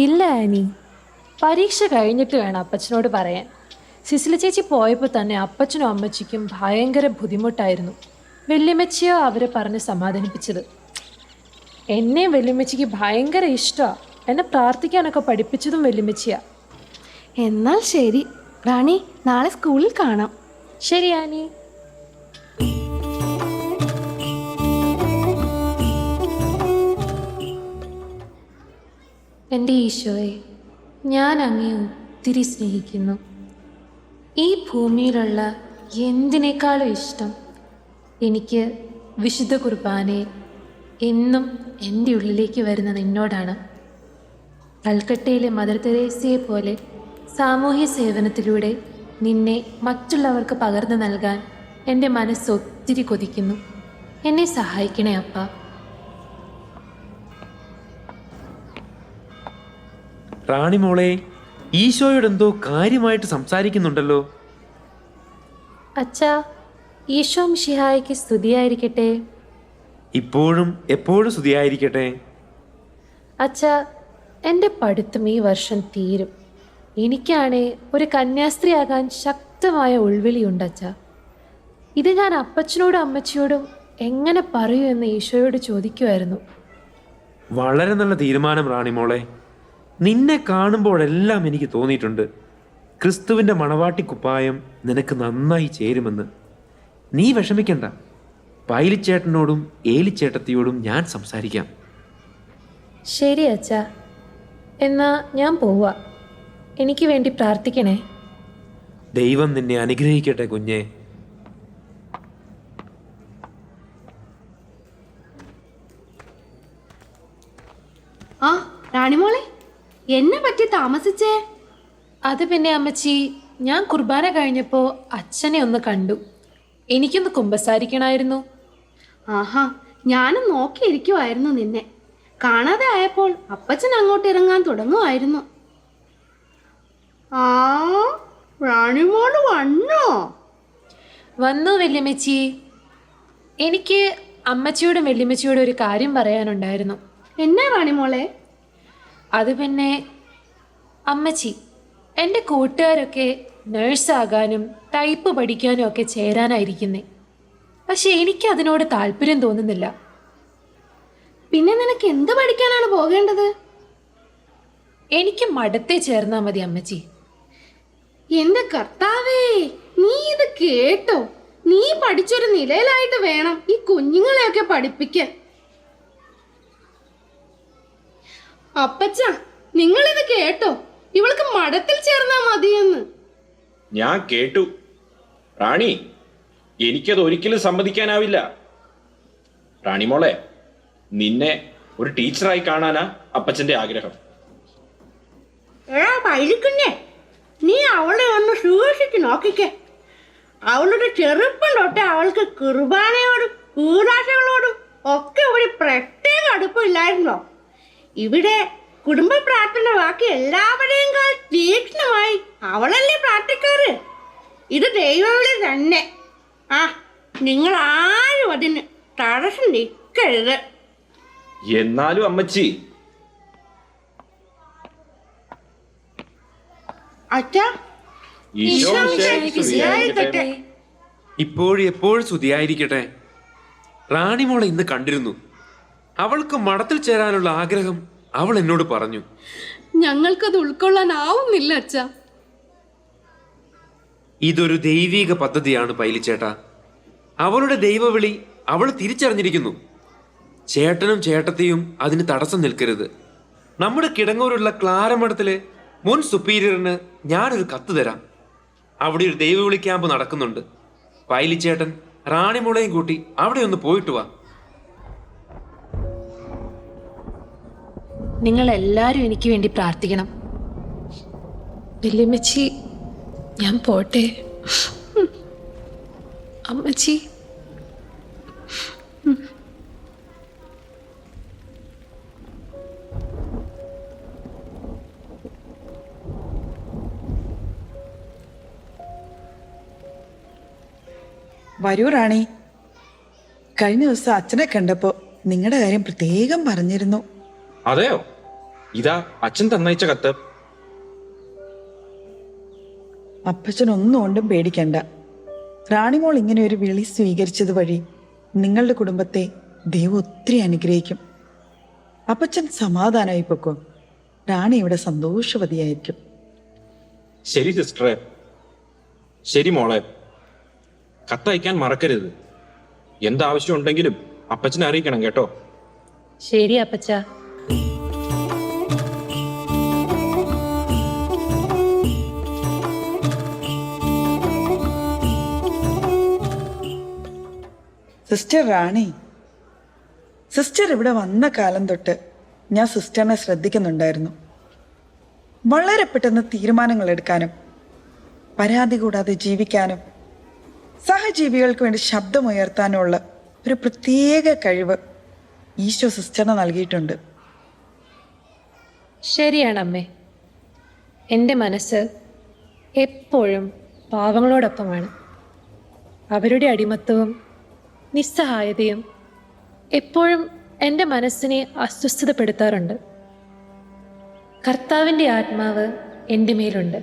ഇല്ല ആനി, പരീക്ഷ കഴിഞ്ഞിട്ട് വേണം അപ്പച്ചനോട് പറയാൻ. സിസിലി ചേച്ചി പോയപ്പോൾ തന്നെ അപ്പച്ചനും അമ്മച്ചിക്കും ഭയങ്കര ബുദ്ധിമുട്ടായിരുന്നു. വല്യമ്മച്ചിയോ അവരെ പറഞ്ഞ് സമാധാനിപ്പിച്ചത്. എന്നെ വല്യമ്മച്ചിക്ക് ഭയങ്കര ഇഷ്ടമാണ്. എന്നെ പ്രാർത്ഥിക്കാനൊക്കെ പഠിപ്പിച്ചതും വല്യമ്മച്ചിയാ. എന്നാൽ ശരി റാണി, നാളെ സ്കൂളിൽ കാണാം. ശരി ആനി. എൻ്റെ ഈശോയെ, ഞാൻ അങ്ങേ ഒത്തിരി സ്നേഹിക്കുന്നു. ഈ ഭൂമിയിലുള്ള എന്തിനേക്കാളും ഇഷ്ടം എനിക്ക് വിശുദ്ധ കുർബാനയെ എന്നും എൻ്റെ ഉള്ളിലേക്ക് വരുന്ന നിന്നോടാണ്. കൽക്കട്ടയിലെ മദർ തെരേസയെ പോലെ സാമൂഹ്യ സേവനത്തിലൂടെ നിന്നെ മറ്റുള്ളവർക്ക് പകർന്നു നൽകാൻ എൻ്റെ മനസ്സ് ഒത്തിരി കൊതിക്കുന്നു. എന്നെ സഹായിക്കണേ അപ്പ. റാണി മോളെ, ഈശോയോട് എന്തോ കാര്യമായിട്ട് സംസാരിക്കുന്നുണ്ടല്ലോ. അച്ഛാ, ഈശോ മിശിഹായ്ക്ക് സ്തുതിയായിരിക്കട്ടെ. ഇപ്പോഴും എപ്പോഴും സ്തുതിയായിരിക്കട്ടെ. അച്ഛാ, എൻ്റെ പഠിത്തം ഈ വർഷം തീരും. എനിക്കാണേ ഒരു കന്യാസ്ത്രീയാകാൻ ശക്തമായ ഉൾവിളിയുണ്ട് അച്ഛാ. ഇത് ഞാൻ അപ്പച്ചനോടും അമ്മച്ചിയോടും എങ്ങനെ പറയൂ എന്ന് ഈശോയോട് ചോദിക്കുമായിരുന്നു. വളരെ നല്ല തീരുമാനം റാണി മോളെ. നിന്നെ കാണുമ്പോഴെല്ലാം എനിക്ക് തോന്നിയിട്ടുണ്ട് ക്രിസ്തുവിൻ്റെ മണവാട്ടിക്കുപ്പായം നിനക്ക് നന്നായി ചേരുമെന്ന്. നീ വിഷമിക്കണ്ട. പൈലിച്ചേട്ടനോടും ഏലിച്ചേട്ടത്തിയോടും ഞാൻ സംസാരിക്കാം. ശരി അച്ഛാ, എന്നാ ഞാൻ പോവാ. എനിക്ക് വേണ്ടി പ്രാർത്ഥിക്കണേ. ദൈവം നിന്നെ അനുഗ്രഹിക്കട്ടെ കുഞ്ഞേ. ആ റാണിമോളെ, എന്നെ പറ്റി താമസിച്ചേ? അത് പിന്നെ അമ്മച്ചി, ഞാൻ കുർബാന കഴിഞ്ഞപ്പോൾ അച്ഛനെ ഒന്ന് കണ്ടു. എനിക്കൊന്ന് കുമ്പസാരിക്കണമായിരുന്നു. ആഹാ, ഞാനും നോക്കിയിരിക്കുമായിരുന്നു നിന്നെ. കാണാതെ ആയപ്പോൾ അപ്പച്ചൻ അങ്ങോട്ട് ഇറങ്ങാൻ തുടങ്ങുമായിരുന്നു. ആ റാണിമോള് വന്നോ? വന്നു വല്യമ്മച്ചി. എനിക്ക് അമ്മച്ചിയോടും വല്യമ്മച്ചിയോടും ഒരു കാര്യം പറയാനുണ്ടായിരുന്നു. എന്നാ റാണിമോളെ? അത് പിന്നെ അമ്മച്ചി, എൻ്റെ കൂട്ടുകാരൊക്കെ നേഴ്സാകാനും ടൈപ്പ് പഠിക്കാനും ഒക്കെ ചേരാനായിരിക്കുന്നേ. പക്ഷെ എനിക്ക് അതിനോട് താല്പര്യം തോന്നുന്നില്ല. പിന്നെ നിനക്ക് എന്ത് പഠിക്കാനാണ് പോകേണ്ടത്? എനിക്ക് മഠത്തെ ചേർന്നാൽ മതി അമ്മച്ചി. എന്റെ കർത്താവേ, നീ ഇത് കേട്ടോ? നീ പഠിച്ചൊരു നിലയിലായിട്ട് വേണം ഈ കുഞ്ഞുങ്ങളെയൊക്കെ പഠിപ്പിക്കാൻ. അപ്പച്ച, നിങ്ങളിത് കേട്ടോ? ഇവൾക്ക് മഠത്തിൽ ചേർന്നാ മതിയെന്ന്. ഞാൻ കേട്ടു റാണി. എനിക്കത് ഒരിക്കലും സമ്മതിക്കാനാവില്ല. റാണി മോളെ, നിന്നെ ഒരു ടീച്ചറായി കാണാനാ അപ്പച്ചന്റെ ആഗ്രഹം. നീ അവളെ ഒന്ന് സൂക്ഷിച്ച് നോക്കിക്കേ. അവളുടെ ചെറുപ്പം തൊട്ടേ അവൾക്ക് കുർബാനയോടും കൂതാശകളോടും ഒക്കെ ഒരു പ്രത്യേക അടുപ്പമില്ലായിരുന്നോ? ഇവിടെ കുടുംബ പ്രാർത്ഥന ബാക്കി എല്ലാവരെയും തീക്ഷ്ണമായി അവളല്ലേ പ്രാർത്ഥിക്കാറ്. ഇത് ദൈവവിളി തന്നെ. ആ, നിങ്ങൾ ആരും അതിന് തടസ്സം നിൽക്കരുത്. എന്നാലും അമ്മച്ചി, അച്ഛാ, ഈശോ മിശിഹായ്ക്ക് സ്തുതിയായിരിക്കട്ടെ. ഇപ്പോഴും എപ്പോഴും സ്തുതിയായിരിക്കട്ടെ. റാണിമോളെ ഇന്ന് കണ്ടിരുന്നു. അവൾക്ക് മഠത്തിൽ ചേരാനുള്ള ആഗ്രഹം അവൾ എന്നോട് പറഞ്ഞു. ഞങ്ങൾക്കത് ഉൾക്കൊള്ളാനാവുന്നില്ല അച്ഛാ. ഇതൊരു ദൈവീക പദ്ധതിയാണ് പൈലിച്ചേട്ടാ. അവളുടെ ദൈവവിളി അവൾ തിരിച്ചറിഞ്ഞിരിക്കുന്നു. ചേട്ടനും ചേട്ടത്തിയും അതിന് തടസ്സം നിൽക്കരുത്. നമ്മുടെ കിടങ്ങൂരുള്ള ക്ലാരമഠത്തിലെ മുൻ സുപ്പീരിയറിന് ഞാനൊരു കത്ത് തരാം. അവിടെ ഒരു ദൈവവിളി ക്യാമ്പ് നടക്കുന്നുണ്ട്. പൈലിച്ചേട്ടൻ റാണിമോളെയും കൂട്ടി അവിടെ ഒന്ന് പോയിട്ട് വാ. നിങ്ങൾ എല്ലാവരും എനിക്ക് വേണ്ടി പ്രാർത്ഥിക്കണം. വല്യമ്മച്ചി, ഞാൻ പോട്ടെ. അമ്മച്ചി, വരൂ റാണി. കഴിഞ്ഞ ദിവസം അച്ഛനെ കണ്ടപ്പോ നിങ്ങളുടെ കാര്യം പ്രത്യേകം പറഞ്ഞിരുന്നു. അതെയോ? ഇതാ അച്ഛൻ തന്നയച്ച കത്ത്. അപ്പച്ചനൊന്നും കൊണ്ടും പേടിക്കണ്ട. റാണിമോൾ ഇങ്ങനെ ഒരു വിളി സ്വീകരിച്ചത് വഴി നിങ്ങളുടെ കുടുംബത്തെ ദൈവം ഒത്തിരി അനുഗ്രഹിക്കും. അപ്പച്ചൻ സമാധാനമായി പൊക്കും. റാണി ഇവിടെ സന്തോഷവതിയായിരിക്കും. ശരി സിസ്റ്ററെ. ശരി മോളെ, കത്തയക്കാൻ മറക്കരുത്. എന്താവശ്യം ഉണ്ടെങ്കിലും അപ്പച്ചനെ അറിയിക്കണം കേട്ടോ. ശരി അപ്പച്ച. സിസ്റ്റർ റാണി, സിസ്റ്റർ ഇവിടെ വന്ന കാലം തൊട്ട് ഞാൻ സിസ്റ്ററിനെ ശ്രദ്ധിക്കുന്നുണ്ടായിരുന്നു. വളരെ പെട്ടെന്ന് തീരുമാനങ്ങൾ എടുക്കാനും പരാതി കൂടാതെ ജീവിക്കാനും സഹജീവികൾക്ക് വേണ്ടി ശബ്ദമുയർത്താനുമുള്ള ഒരു പ്രത്യേക കഴിവ് ഈശോ സിസ്റ്ററിന് നൽകിയിട്ടുണ്ട്. ശരിയാണ് അമ്മേ. എൻ്റെ മനസ്സ് എപ്പോഴും പാവങ്ങളോടൊപ്പമാണ്. അവരുടെ അടിമത്തവും നിസ്സഹായതയും എപ്പോഴും എൻ്റെ മനസ്സിനെ അസ്വസ്ഥതപ്പെടുത്താറുണ്ട്. കർത്താവിൻ്റെ ആത്മാവ് എൻ്റെ മേലുണ്ട്.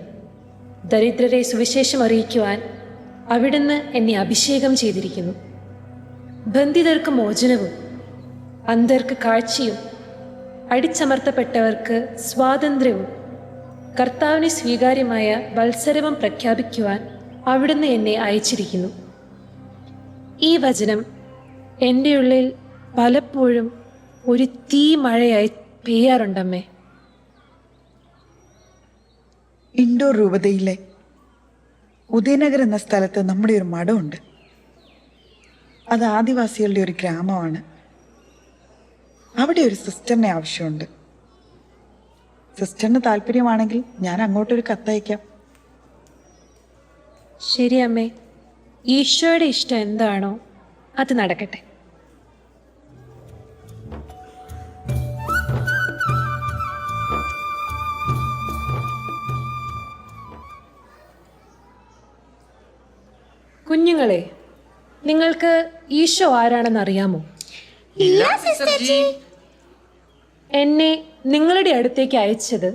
ദരിദ്രരെ സുവിശേഷം അറിയിക്കുവാൻ അവിടുന്ന് എന്നെ അഭിഷേകം ചെയ്തിരിക്കുന്നു. ബന്ധിതർക്ക് മോചനവും അന്ധർക്ക് കാഴ്ചയും അടിച്ചമർത്തപ്പെട്ടവർക്ക് സ്വാതന്ത്ര്യവും കർത്താവിന് സ്വീകാര്യമായ വത്സരവും പ്രഖ്യാപിക്കുവാൻ അവിടുന്ന് എന്നെ അയച്ചിരിക്കുന്നു. ഈ വചനം എൻ്റെ ഉള്ളിൽ പലപ്പോഴും ഒരു തീ മഴയായി പെയ്യാറുണ്ടമ്മേ. ഇൻഡോർ രൂപതയിലെ ഉദയനഗർ എന്ന സ്ഥലത്ത് നമ്മുടെ ഒരു മഠമുണ്ട്. അത് ആദിവാസികളുടെ ഒരു ഗ്രാമമാണ്. അവിടെ ഒരു സിസ്റ്ററിനെ ആവശ്യമുണ്ട്. സിസ്റ്ററിന് താല്പര്യമാണെങ്കിൽ ഞാൻ അങ്ങോട്ടൊരു കത്തയക്കാം. ശരി അമ്മേ, ഈശോയുടെ ഇഷ്ടം എന്താണോ അത് നടക്കട്ടെ. കുഞ്ഞുങ്ങളെ, നിങ്ങൾക്ക് ഈശോ ആരാണെന്ന് അറിയാമോ? എന്നെ നിങ്ങളുടെ അടുത്തേക്ക് അയച്ചത്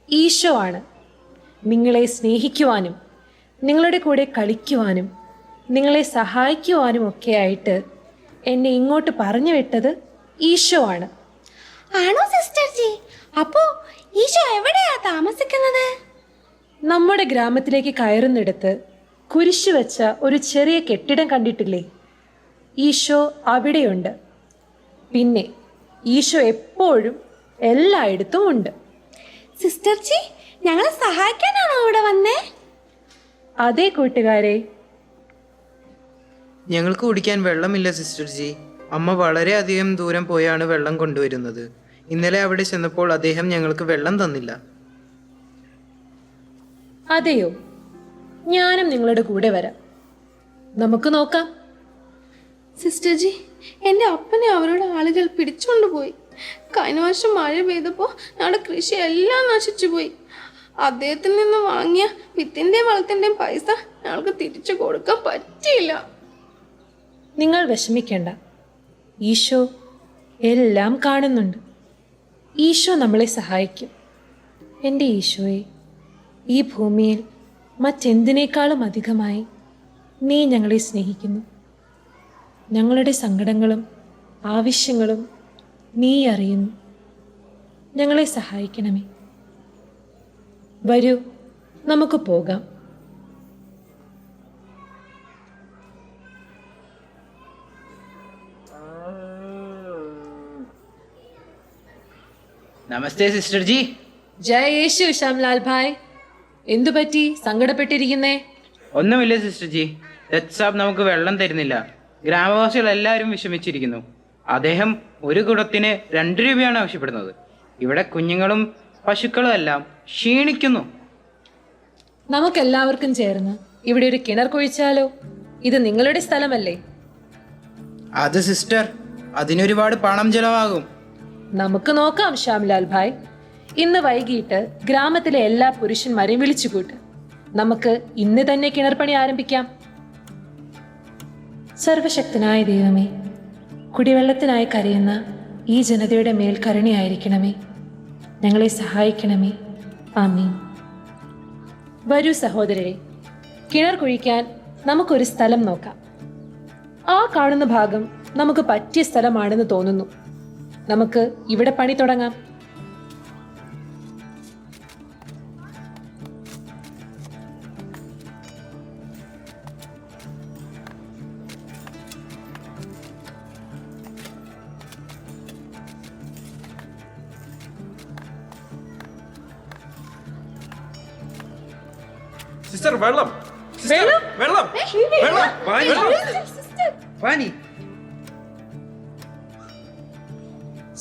ഈശോ ആണ്. നിങ്ങളെ സ്നേഹിക്കുവാനും നിങ്ങളുടെ കൂടെ കളിക്കുവാനും നിങ്ങളെ സഹായിക്കുവാനും ഒക്കെ ആയിട്ട് എന്നെ ഇങ്ങോട്ട് പറഞ്ഞു വിട്ടത് ഈശോ ആണ്. ആണോ സിസ്റ്റർ ജി? അപ്പോ ഈശോ എവിടെയാ താമസിക്കുന്നത്? നമ്മുടെ ഗ്രാമത്തിലേക്ക് കയറുന്നിടത്ത് കുരിശു വെച്ച ഒരു ചെറിയ കെട്ടിടം കണ്ടിട്ടില്ലേ? ഈശോ അവിടെയുണ്ട്. പിന്നെ ഈശോ എപ്പോഴും എല്ലായിടത്തും ഉണ്ട്. സിസ്റ്റർ ജി, ഞങ്ങളെ സഹായിക്കാനാണോ ഇവിടെ വന്നേ? അതേ കൂട്ടുകാരെ. ഞങ്ങൾക്ക് കുടിക്കാൻ വെള്ളമില്ല സിസ്റ്റർ ജി. അമ്മ വളരെയധികം ദൂരം പോയാണ് വെള്ളം കൊണ്ടുവരുന്നത്. ഇന്നലെ അവിടെ ചെന്നപ്പോൾ അദ്ദേഹം ഞങ്ങൾക്ക് വെള്ളം തന്നില്ല. അതെയോ? ഞാനും നിങ്ങളുടെ കൂടെ വരാം. നമുക്ക് നോക്കാം. സിസ്റ്റർ ജി, എൻ്റെ അപ്പനെ അവരുടെ ആളുകൾ പിടിച്ചുകൊണ്ടുപോയി. കഴിഞ്ഞ വർഷം മഴ പെയ്തപ്പോൾ ഞങ്ങളുടെ കൃഷി എല്ലാം നശിച്ചുപോയി. അദ്ദേഹത്തിൽ നിന്ന് വാങ്ങിയ വിത്തിൻ്റെയും വളത്തിൻ്റെയും പൈസ ഞങ്ങൾക്ക് തിരിച്ചു കൊടുക്കാൻ പറ്റിയില്ല. നിങ്ങൾ വിഷമിക്കേണ്ട. ഈശോ എല്ലാം കാണുന്നുണ്ട്. ഈശോ നമ്മളെ സഹായിക്കും. എൻ്റെ ഈശോയെ, ഈ ഭൂമിയിൽ മറ്റെന്തിനേക്കാളും അധികമായി നീ ഞങ്ങളെ സ്നേഹിക്കുന്നു. ഞങ്ങളുടെ സങ്കടങ്ങളും ആവശ്യങ്ങളും നീ അറിയുന്നു. ഞങ്ങളെ സഹായിക്കണമേ. വരൂ, നമുക്ക് പോകാം. നമസ്തേ സിസ്റ്റർ ജി. ജയ യേശു ശ്യാംലാൽ ഭായ്. എന്തു പറ്റി സങ്കടപ്പെട്ടിരിക്കുന്നേ? ഒന്നുമില്ല സിസ്റ്റർ ജി. ദത്ത് സാബ് നമുക്ക് വെള്ളം തരുന്നില്ല. ഗ്രാമവാസികൾ എല്ലാവരും വിഷമിച്ചിരിക്കുന്നു. അദ്ദേഹം ഒരു കുടത്തിന് 2 രൂപയാണ് ആവശ്യപ്പെടുന്നത്. ഇവിടെ കുഞ്ഞുങ്ങളും പശുക്കളും എല്ലാം ക്ഷീണിക്കുന്നു. നമുക്കെല്ലാവർക്കും ചേർന്ന് ഇവിടെ ഒരു കിണർ കുഴിച്ചാലോ? ഇത് നിങ്ങളുടെ സ്ഥലമല്ലേ? അത് സിസ്റ്റർ, അതിനൊരുപാട് പണം ചെലവാകും. നമുക്ക് നോക്കാം ശ്യാംലാൽ ഭായ്. ഇന്ന് വൈകിട്ട് ഗ്രാമത്തിലെ എല്ലാ പുരുഷന്മാരെയും വിളിച്ചുകൂട്ട്. നമുക്ക് ഇന്ന് തന്നെ കിണർപ്പണി ആരംഭിക്കാം. സർവശക്തനായ ദൈവമേ, കുടിവെള്ളത്തിനായി കരയുന്ന ഈ ജനതയുടെ മേൽ കരുണയായിരിക്കണമേ. ഞങ്ങളെ സഹായിക്കണമേ. ആമീൻ. വരൂ സഹോദരരെ, കിണർ കുഴിക്കാൻ നമുക്കൊരു സ്ഥലം നോക്കാം. ആ കാണുന്ന ഭാഗം നമുക്ക് പറ്റിയ സ്ഥലമാണെന്ന് തോന്നുന്നു. നമുക്ക് ഇവിടെ പണി തുടങ്ങാം. സിസ്റ്റർ വെള്ളം, സിസ്റ്റർ വെള്ളം, വെള്ളം, പാനി.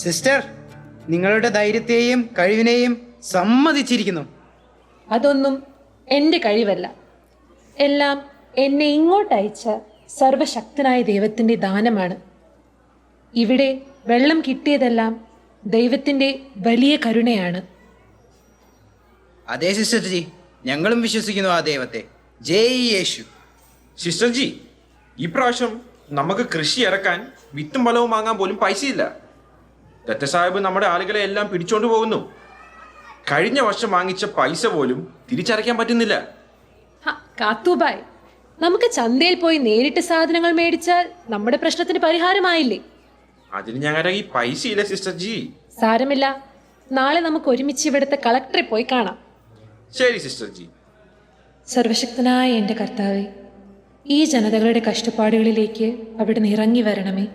സിസ്റ്റർ, നിങ്ങളുടെ ധൈര്യത്തെയും കഴിവിനെയും സമ്മതിച്ചിരിക്കുന്നു. അതൊന്നും എൻ്റെ കഴിവല്ല. എല്ലാം എന്നെ ഇങ്ങോട്ടയച്ച സർവശക്തനായ ദൈവത്തിൻ്റെ ദാനമാണ്. ഇവിടെ വെള്ളം കിട്ടിയതെല്ലാം ദൈവത്തിൻ്റെ വലിയ കരുണയാണ്. അതെ സിസ്റ്റർ ജി, ഞങ്ങളും വിശ്വസിക്കുന്നു ആ ദൈവത്തെ. ജയ് യേശു. സിസ്റ്റർ ജി, ഈ പ്രാവശ്യം നമുക്ക് കൃഷി ഇറക്കാൻ വിത്തും വളവും വാങ്ങാൻ പോലും പൈസയില്ല. ദത്ത് സാഹിബ് നമ്മുടെ ആളുകളെ എല്ലാം പിടിച്ചോണ്ട് പോകുന്നു. കഴിഞ്ഞ വർഷം വാങ്ങിച്ച പൈസ പോലും തിരിച്ചടയ്ക്കാൻ പറ്റുന്നില്ല. കാത്തൂബായ്, നമുക്ക് ചന്തയിൽ പോയി നേരിട്ട് സാധനങ്ങൾ മേടിച്ചാൽ നമ്മുടെ പ്രശ്നത്തിന് പരിഹാരമായില്ലേ? അതിന് ഞങ്ങളുടെ ഈ പൈസ ഇല്ല സിസ്റ്റർ ജി. സാരമില്ല, നാളെ നമുക്ക് ഒരുമിച്ച് ഇവിടുത്തെ കളക്ടറെ പോയി കാണാം. ശരി സിസ്റ്റർ ജി. സർവശക്തനായ എൻ്റെ കർത്താവേ, ഈ ജനതകളുടെ കഷ്ടപ്പാടുകളിലേക്ക് അവിടുന്ന് ഇറങ്ങി വരണമേ.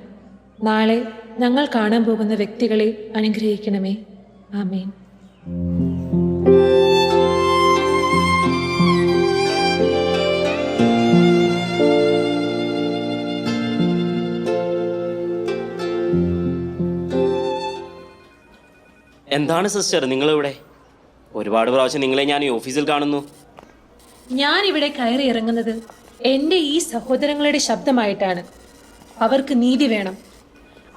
നാളെ ഞങ്ങൾ കാണാൻ പോകുന്ന വ്യക്തികളെ അനുഗ്രഹിക്കണമേ. ആമേൻ. എന്താണ് സിസ്റ്റർ നിങ്ങളിവിടെ? ഒരുപാട് പ്രാവശ്യം നിങ്ങളെ ഞാൻ ഈ ഓഫീസിൽ കാണുന്നു. ഞാൻ ഇവിടെ കയറി ഇറങ്ങുന്നത് എൻ്റെ ഈ സഹോദരങ്ങളുടെ ശബ്ദമായിട്ടാണ്. അവർക്ക് നീതി വേണം.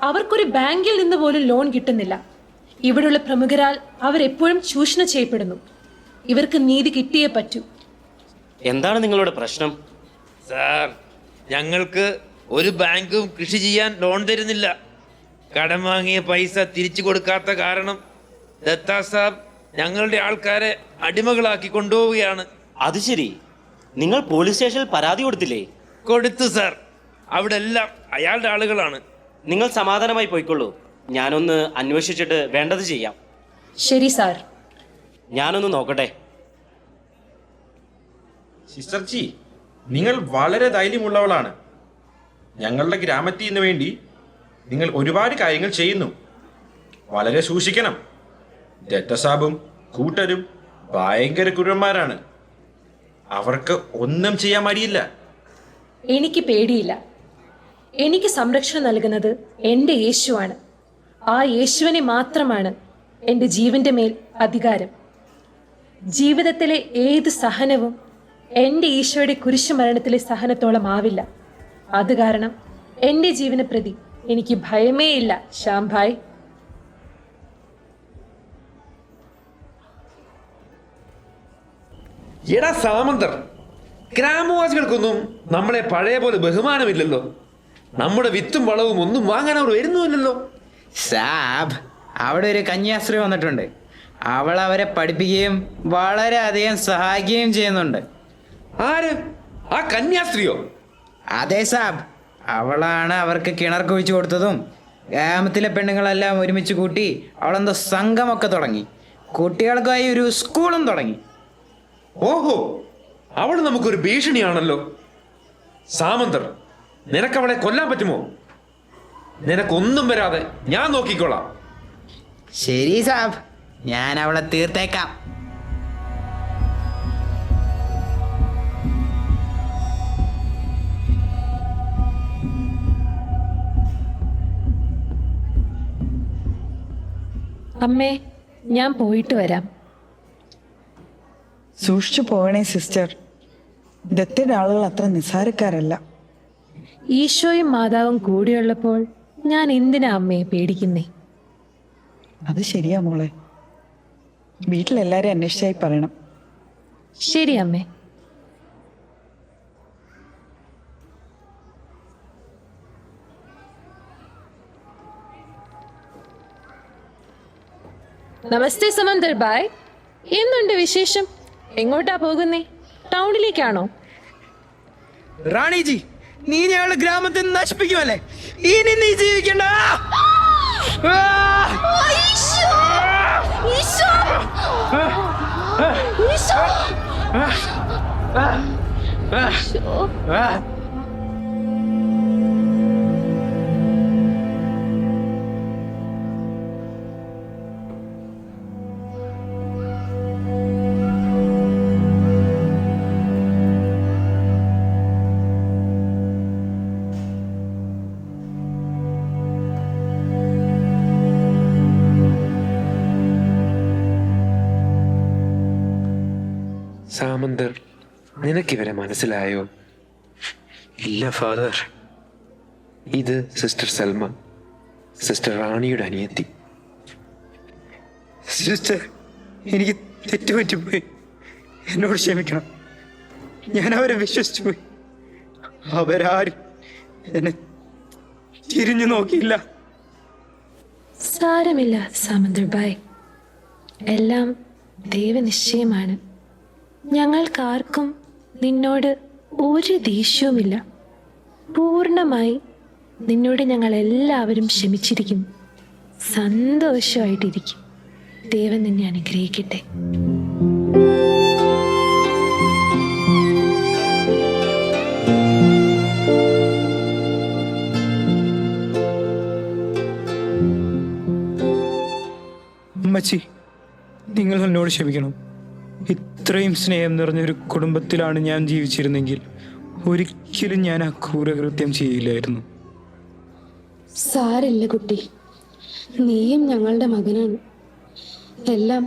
അവർക്കൊരു ബാങ്കിൽ നിന്ന് പോലും ലോൺ കിട്ടുന്നില്ല. ഇവിടെയുള്ള പ്രമുഖരാൽ അവരെപ്പോഴും ചൂഷണം ചെയ്യപ്പെടുന്നു. ഇവർക്ക് നീതി കിട്ടിയേ പറ്റൂ. എന്താണ് നിങ്ങളുടെ പ്രശ്നം? സാർ, ഞങ്ങൾക്ക് ഒരു ബാങ്കും കൃഷി ചെയ്യാൻ ലോൺ തരുന്നില്ല. കടം വാങ്ങിയ പൈസ തിരിച്ചു കൊടുക്കാത്ത കാരണം ദത്താ സാബ് ഞങ്ങളുടെ ആൾക്കാരെ അടിമകളാക്കി കൊണ്ടുപോവുകയാണ്. അത് ശരി, നിങ്ങൾ പോലീസ് സ്റ്റേഷനിൽ പരാതി കൊടുത്തില്ലേ? കൊടുത്തു സാർ. അവിടെ എല്ലാം അയാളുടെ ആളുകളാണ്. നിങ്ങൾ സമാധാനമായി പോയിക്കൊള്ളൂ. ഞാനൊന്ന് അന്വേഷിച്ചിട്ട് വേണ്ടത് ചെയ്യാം. ശരി സാർ. ഞാനൊന്ന് നോക്കട്ടെ. സിസ്റ്റർ ജി, നിങ്ങൾ വളരെ ധൈര്യമുള്ളവളാണ്. ഞങ്ങളുടെ ഗ്രാമത്തിന് വേണ്ടി നിങ്ങൾ ഒരുപാട് കാര്യങ്ങൾ ചെയ്യുന്നു. വളരെ സൂക്ഷിക്കണം. ദത്തസാബും കൂട്ടരും ഭയങ്കര ക്രൂരന്മാരാണ്. അവർക്ക് ഒന്നും ചെയ്യാൻ മടിയില്ല. എനിക്ക് പേടിയില്ല. എനിക്ക് സംരക്ഷണം നൽകുന്നത് എൻ്റെ യേശുവാണ്. ആ യേശുവിനെ മാത്രമാണ് എൻ്റെ ജീവൻ്റെ മേൽ അധികാരം. ജീവിതത്തിലെ ഏത് സഹനവും എൻ്റെ ഈശോയുടെ കുരിശുമരണത്തിലെ സഹനത്തോളം ആവില്ല. അത് കാരണം എൻ്റെ ജീവനെ പ്രതി എനിക്ക് ഭയമേ ഇല്ല. ശ്യാംഭായ്, എടാ സാമന്തർ, ഗ്രാമവാസികൾക്കൊന്നും നമ്മളെ പഴയ പോലെ ബഹുമാനമില്ലല്ലോ. നമ്മുടെ വിത്തും വളവും ഒന്നും വാങ്ങാൻ അവർ വരുന്നുമില്ലല്ലോ. സാബ്, അവിടെ ഒരു കന്യാസ്ത്രീ വന്നിട്ടുണ്ട്. അവൾ അവരെ പഠിപ്പിക്കുകയും വളരെയധികം സഹായിക്കുകയും ചെയ്യുന്നുണ്ട്. ആര്? ആ കന്യാസ്ത്രീയോ? അതെ സാബ്, അവളാണ് അവർക്ക് കിണർ കുഴിച്ചു കൊടുത്തതും. ഗ്രാമത്തിലെ പെണ്ണുങ്ങളെല്ലാം ഒരുമിച്ച് കൂട്ടി അവളെന്തോ സംഘമൊക്കെ തുടങ്ങി. കുട്ടികൾക്കായി ഒരു സ്കൂളും തുടങ്ങി. ഓഹോ, അവൾ നമുക്കൊരു ഭീഷണിയാണല്ലോ. സാമന്തർ, നിനക്കവളെ കൊല്ലാൻ പറ്റുമോ? നിനക്കൊന്നും വരാതെ ഞാൻ നോക്കിക്കോളാം. ശരി സാബ്, ഞാൻ അവളെ തീർത്തേക്കാം. അമ്മേ, ഞാൻ പോയിട്ട് വരാം. സൂക്ഷിച്ചു പോകണേ സിസ്റ്റർ. ദത്തയുടെ ആളുകൾ അത്ര നിസ്സാരക്കാരല്ല. ഈശോയും മാതാവും കൂടെയുള്ളപ്പോൾ ഞാൻ എന്തിനാ അമ്മയെ പേടിക്കുന്നേ? അത് ശരിയാ മോളെ. വീട്ടിലെല്ലാരും അന്വേഷിച്ചായി പറയണം. ശരി അമ്മേ. നമസ്തേ സമന്തർ ബായ്, എന്തുണ്ട് വിശേഷം? എങ്ങോട്ടാ പോകുന്നേ? ടൗണിലേക്കാണോ? റാണിജി, നീ ഞങ്ങളുടെ ഗ്രാമത്തെ നശിപ്പിക്കുമല്ലേ? ഇനി നീ ജീവിക്കണ്ട. സാമന്തർ, നിനക്കിവരെ മനസ്സിലായോ? ഇല്ല ഫാദർ. ഇത് സിസ്റ്റർ സൽമ, സിസ്റ്റർ റാണിയുടെ അനിയത്തി. സിസ്റ്റർ, എനിക്ക് തെറ്റുപറ്റിപ്പോയി. എന്നോട് ക്ഷമിക്കണം. ഞാൻ അവരെ വിശ്വസിച്ചു പോയി. അവരാരും എന്നെ തിരിഞ്ഞു നോക്കിയില്ല. സാരമില്ല സമന്തർ ബായ്, എല്ലാം ദൈവനിശ്ചയമാണ്. ഞങ്ങൾക്കാർക്കും നിന്നോട് ഒരു ദേഷ്യവുമില്ല. പൂർണ്ണമായി നിന്നോട് ഞങ്ങൾ എല്ലാവരും ക്ഷമിച്ചിരിക്കുന്നു. സന്തോഷമായിട്ടിരിക്കും. ദൈവം നിന്നെ അനുഗ്രഹിക്കട്ടെ. അമ്മച്ചി, നിങ്ങൾ എന്നോട് ക്ഷമിക്കണം. ഇത്രയും സ്നേഹം നിറഞ്ഞൊരു കുടുംബത്തിലാണ് ഞാൻ ജീവിച്ചിരുന്നെങ്കിൽ ഒരിക്കലും ഞാൻ ആ ക്രൂരകൃത്യം ചെയ്യില്ലായിരുന്നു. സാരില്ല കുട്ടി, നീയും ഞങ്ങളുടെ മകനാണ്. എല്ലാം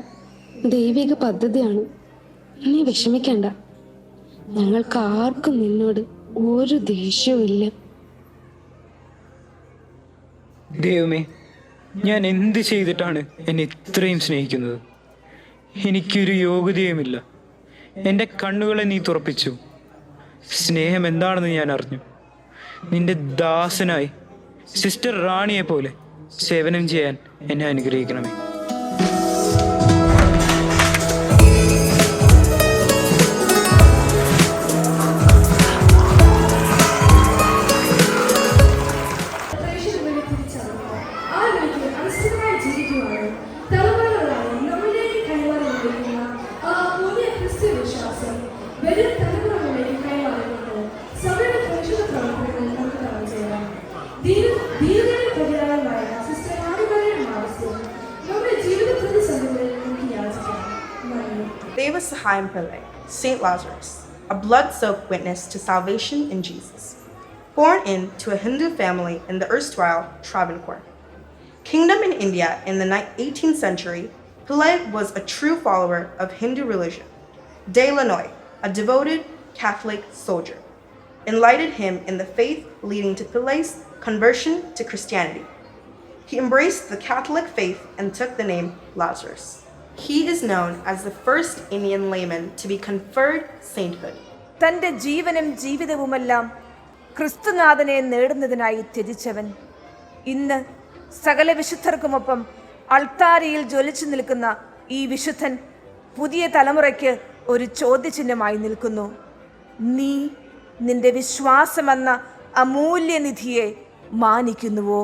ദൈവിക പദ്ധതിയാണ്. നീ വിഷമിക്കണ്ട. ഞങ്ങൾക്ക് ആർക്കും നിന്നോട് ഒരു ദേഷ്യവും ഇല്ല. ദൈവമേ, ഞാൻ എന്ത് ചെയ്തിട്ടാണ് എന്നെ ഇത്രയും സ്നേഹിക്കുന്നത്? എനിക്കൊരു യോഗ്യതയുമില്ല. എൻ്റെ കണ്ണുകളെ നീ തുറപ്പിച്ചു. സ്നേഹം എന്താണെന്ന് ഞാൻ അറിഞ്ഞു. നിന്റെ ദാസനായി സിസ്റ്റർ റാണിയെ പോലെ സേവനം ചെയ്യാൻ എന്നെ അനുഗ്രഹിക്കണമേ. Devasahayam Pillai, St. Lazarus, a blood-soaked witness to salvation in Jesus. Born into a Hindu family in the erstwhile Travancore Kingdom in India in the 18th century, Pillai was a true follower of Hindu religion. De Lannoy, a devoted Catholic soldier, enlightened him in the faith, leading to Pillai's conversion to Christianity. He embraced the Catholic faith and took the name Lazarus. He is known as the first Indian layman to be conferred sainthood. തൻ്റെ ജീവനും ജീവിതവുമെല്ലാം ക്രിസ്തുനാഥനെ നേടുന്നതിനായി ത്യജിച്ചവൻ ഇന്ന് സകല വിശുദ്ധർക്കുമൊപ്പം അൾത്താരയിൽ ജ്വലിച്ചു നിൽക്കുന്ന ഈ വിശുദ്ധൻ പുതിയ തലമുറയ്ക്ക് ഒരു ചോദ്യചിഹ്നമായി നിൽക്കുന്നു. നീ നിന്റെ വിശ്വാസമെന്ന അമൂല്യനിധിയെ മാനിക്കുന്നുവോ?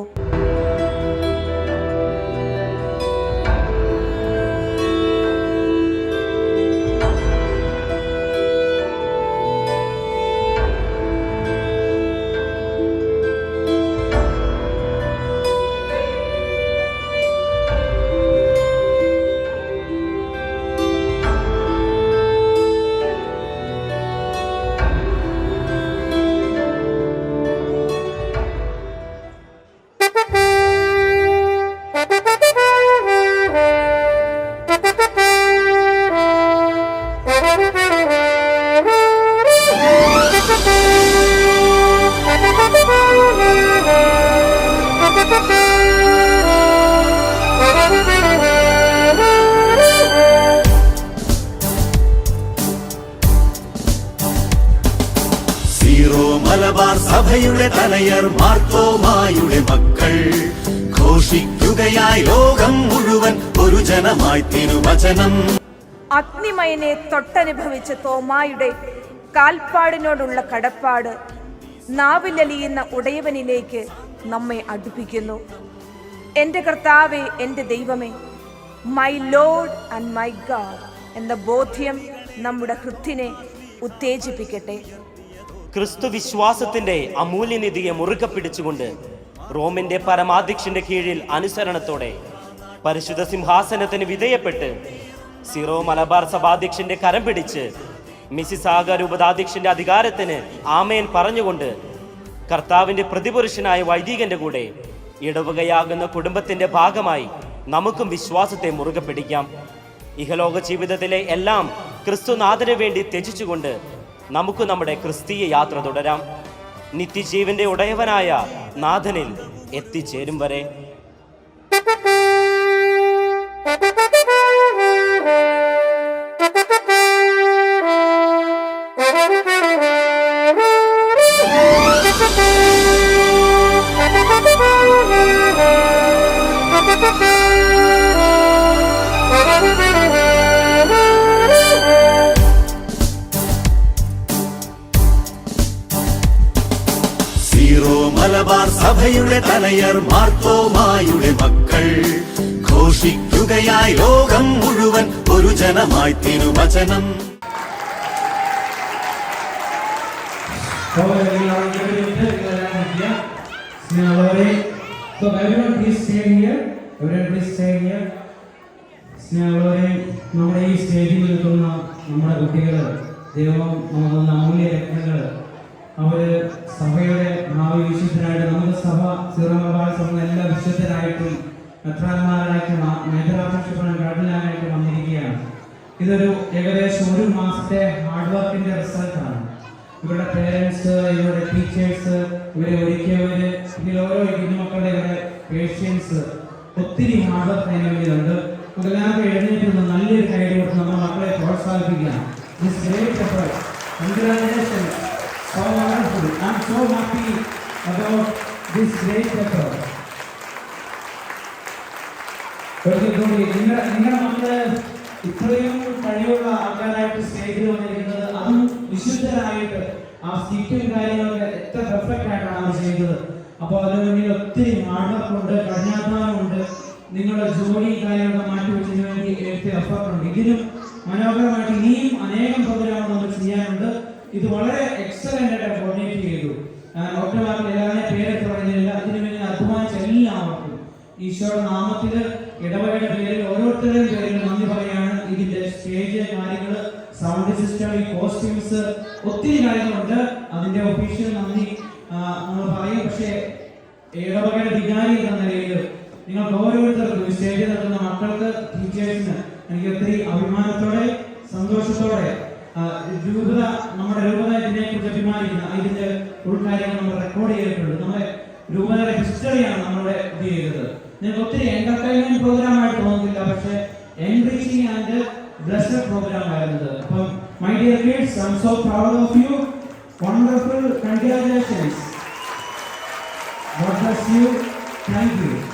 മലബാർ സഭയുടെ തലയർ മാർത്തോമായുടെ മക്കൾ ഘോഷിക്കുകയായി ലോകം മുഴുവൻ ഒരു ജനമായി തിരുവചനം. അഗ്നിമയനെ തൊട്ടനുഭവിച്ച തോമായുടെ കാൽപ്പാടിനോടുള്ള കടപ്പാട് നാവിലലിയുന്ന ഉടയവനിലേക്ക് നമ്മെ അടുപ്പിക്കുന്നു. എൻ്റെ കർത്താവേ, എൻ്റെ ദൈവമേ, my Lord and my God എന്ന ബോധ്യം നമ്മുടെ ഹൃത്തിനെ ഉത്തേജിപ്പിക്കട്ടെ. ക്രിസ്തു വിശ്വാസത്തിന്റെ അമൂല്യനിധിയെ മുറുകെ പിടിച്ചുകൊണ്ട് റോമിന്റെ പരമാധ്യക്ഷന്റെ കീഴിൽ അനുസരണത്തോടെ പരിശുദ്ധ സിംഹാസനത്തിന് വിധേയപ്പെട്ട് സിറോ മലബാർ സഭാധ്യക്ഷന്റെ കരം പിടിച്ച് മിസിസാഗ രൂപതാധ്യക്ഷന്റെ അധികാരത്തിന് ആമേൻ പറഞ്ഞുകൊണ്ട് കർത്താവിന്റെ പ്രതിപുരുഷനായ വൈദികന്റെ കൂടെ ഇടവകയാകുന്ന കുടുംബത്തിന്റെ ഭാഗമായി നമുക്കും വിശ്വാസത്തെ മുറുകെ പിടിക്കാം. ഇഹലോക ജീവിതത്തിലെ എല്ലാം ക്രിസ്തുനാഥന് വേണ്ടി ത്യജിച്ചുകൊണ്ട് നമുക്ക് നമ്മുടെ ക്രിസ്തീയ യാത്ര തുടരാം. നിത്യജീവന്റെ ഉടയവനായ നാഥനിൽ എത്തിച്ചേരും വരെ. മലബാർ സഭയുടെ തലയർ മാർത്തോമായുടെ മക്കൾ ഘോഷിക്കുകയായി ലോകം മുഴുവൻ ഒരു ജനമായി തിരുവചനം. നമ്മുടെ ഈ സ്റ്റേജിൽ നിൽക്കുന്ന നമ്മുടെ കുട്ടികൾ, ദൈവം നമുക്ക് അമൂല്യ രത്നങ്ങൾ, അവര് സഭയുടെ ഭാവി വിശുദ്ധരായിട്ട്, നമ്മുടെ സഭ സിറോ മലബാർ സഭ എല്ലാ വിശുദ്ധരായിട്ടും മെത്രാന്മാരായിട്ടും മേജറായിട്ടും ഗാർഡിനായിട്ടും വന്നിരിക്കുകയാണ്. ഇതൊരു ഏകദേശം 1 മാസത്തെ ഹാർഡ് വർക്കിന്റെ റിസൾട്ടാണ്. ഇവരുടെ പേരൻസ്, ഇവരുടെ ടീച്ചേഴ്സ്, ഇവരെ ഒരുക്കിയവര്, ഇതിൽ ഓരോ കുഞ്ഞുമക്കളുടെ ഇവരുടെ പേഷ്യൻസ്, ഒത്തിരി ഹാർഡ് വർക്ക് അതിന് വേണ്ടിയുണ്ട്. എല്ലാവർക്കും എഴുന്നേറ്റ് നല്ലൊരു കൈ കൊടുത്ത് നമ്മുടെ മക്കളെ പ്രോത്സാഹിപ്പിക്കാം. This great effort. Congratulations. So wonderful. I'm so happy about this great effort. നിങ്ങളുടെ മക്കള് ഇത്രയും കഴിവുള്ള ആൾക്കാരായിട്ട് സ്റ്റേജിൽ വന്നിരിക്കുന്നത്, അതും വിശുദ്ധരായിട്ട് ആ സ്കിറ്റും കാര്യങ്ങളൊക്കെ എത്ര പെർഫെക്റ്റ് ആയിട്ടാണ് അവർ ചെയ്തത്. അപ്പോൾ അതിന് വേണ്ടി ഒത്തിരി ഹാർഡ് വർക്ക് ഉണ്ട്, കഠിനാധ്വാനമുണ്ട്, നിങ്ങളുടെ ജോലി കാര്യങ്ങളൊക്കെ മാറ്റി വെച്ചതിന് വേണ്ടി എഫർട്ട് ഉണ്ട്. ഇതിനും മനോഹരമായിട്ട് ഇനിയും അനേകം പ്രോഗ്രാമുകൾ നമ്മൾ ചെയ്യാനുണ്ട്. ഇത് വളരെ എക്സലന്റ് ആയിട്ട് കോർഡിനേറ്റ് ചെയ്തു. ഒറ്റവാക്കിൽ എല്ലാവരെയും പേരെടുത്ത് പറയുന്നില്ല. അതിനു വേണ്ടി അധ്വാനിച്ച എല്ലാവർക്കും ഈശോയുടെ നാമത്തിൽ ഇടവകയുടെ പേരിൽ ഓരോരുത്തരുടെയും പേരിൽ നന്ദി പറയാണ്. ഇതിന്റെ സ്റ്റേജ് കാര്യങ്ങൾ, സൗണ്ട് സിസ്റ്റം, ഈ കോസ്റ്റ്യൂംസ്, ഒത്തിരി കാര്യങ്ങളുണ്ട്. അതിന്റെ ഒഫീഷ്യൽ നന്ദി നമ്മൾ പറയും. പക്ഷേ ഇടവകയുടെ വികാരി എന്ന നിലയിൽ നിങ്ങൾക്ക് ഓരോരുത്തർക്കും സ്റ്റേജിൽ നിൽക്കുന്ന മക്കൾക്ക്, ടീച്ചേഴ്സിന് എനിക്ക് ഒത്തിരി അഭിമാനത്തോടെ സന്തോഷത്തോടെ രൂപത, നമ്മുടെ രൂപത ഇതിനെക്കുറിച്ച് അഭിമാനിക്കുന്ന ഇതിന്റെ ഉൾക്കാര്യങ്ങൾ നമ്മൾ റെക്കോർഡ് ചെയ്തിട്ടുണ്ട്. നമ്മുടെ രൂപതയുടെ ഹിസ്റ്ററിയാണ് നമ്മളുടെ ഇത് ചെയ്തത്. നിങ്ങൾക്ക് ഒത്തിരി എന്റർടൈൻമെന്റ് പ്രോഗ്രാം ആയിട്ട് തോന്നുന്നില്ല, പക്ഷെ എൻറിച്ചിങ് ആൻഡ് ബ്ലെസ്ഡ് പ്രോഗ്രാം ആയിരുന്നത്. അപ്പം my dear kids, I am so proud of you. Wonderful, congratulations. God bless you. Thank you.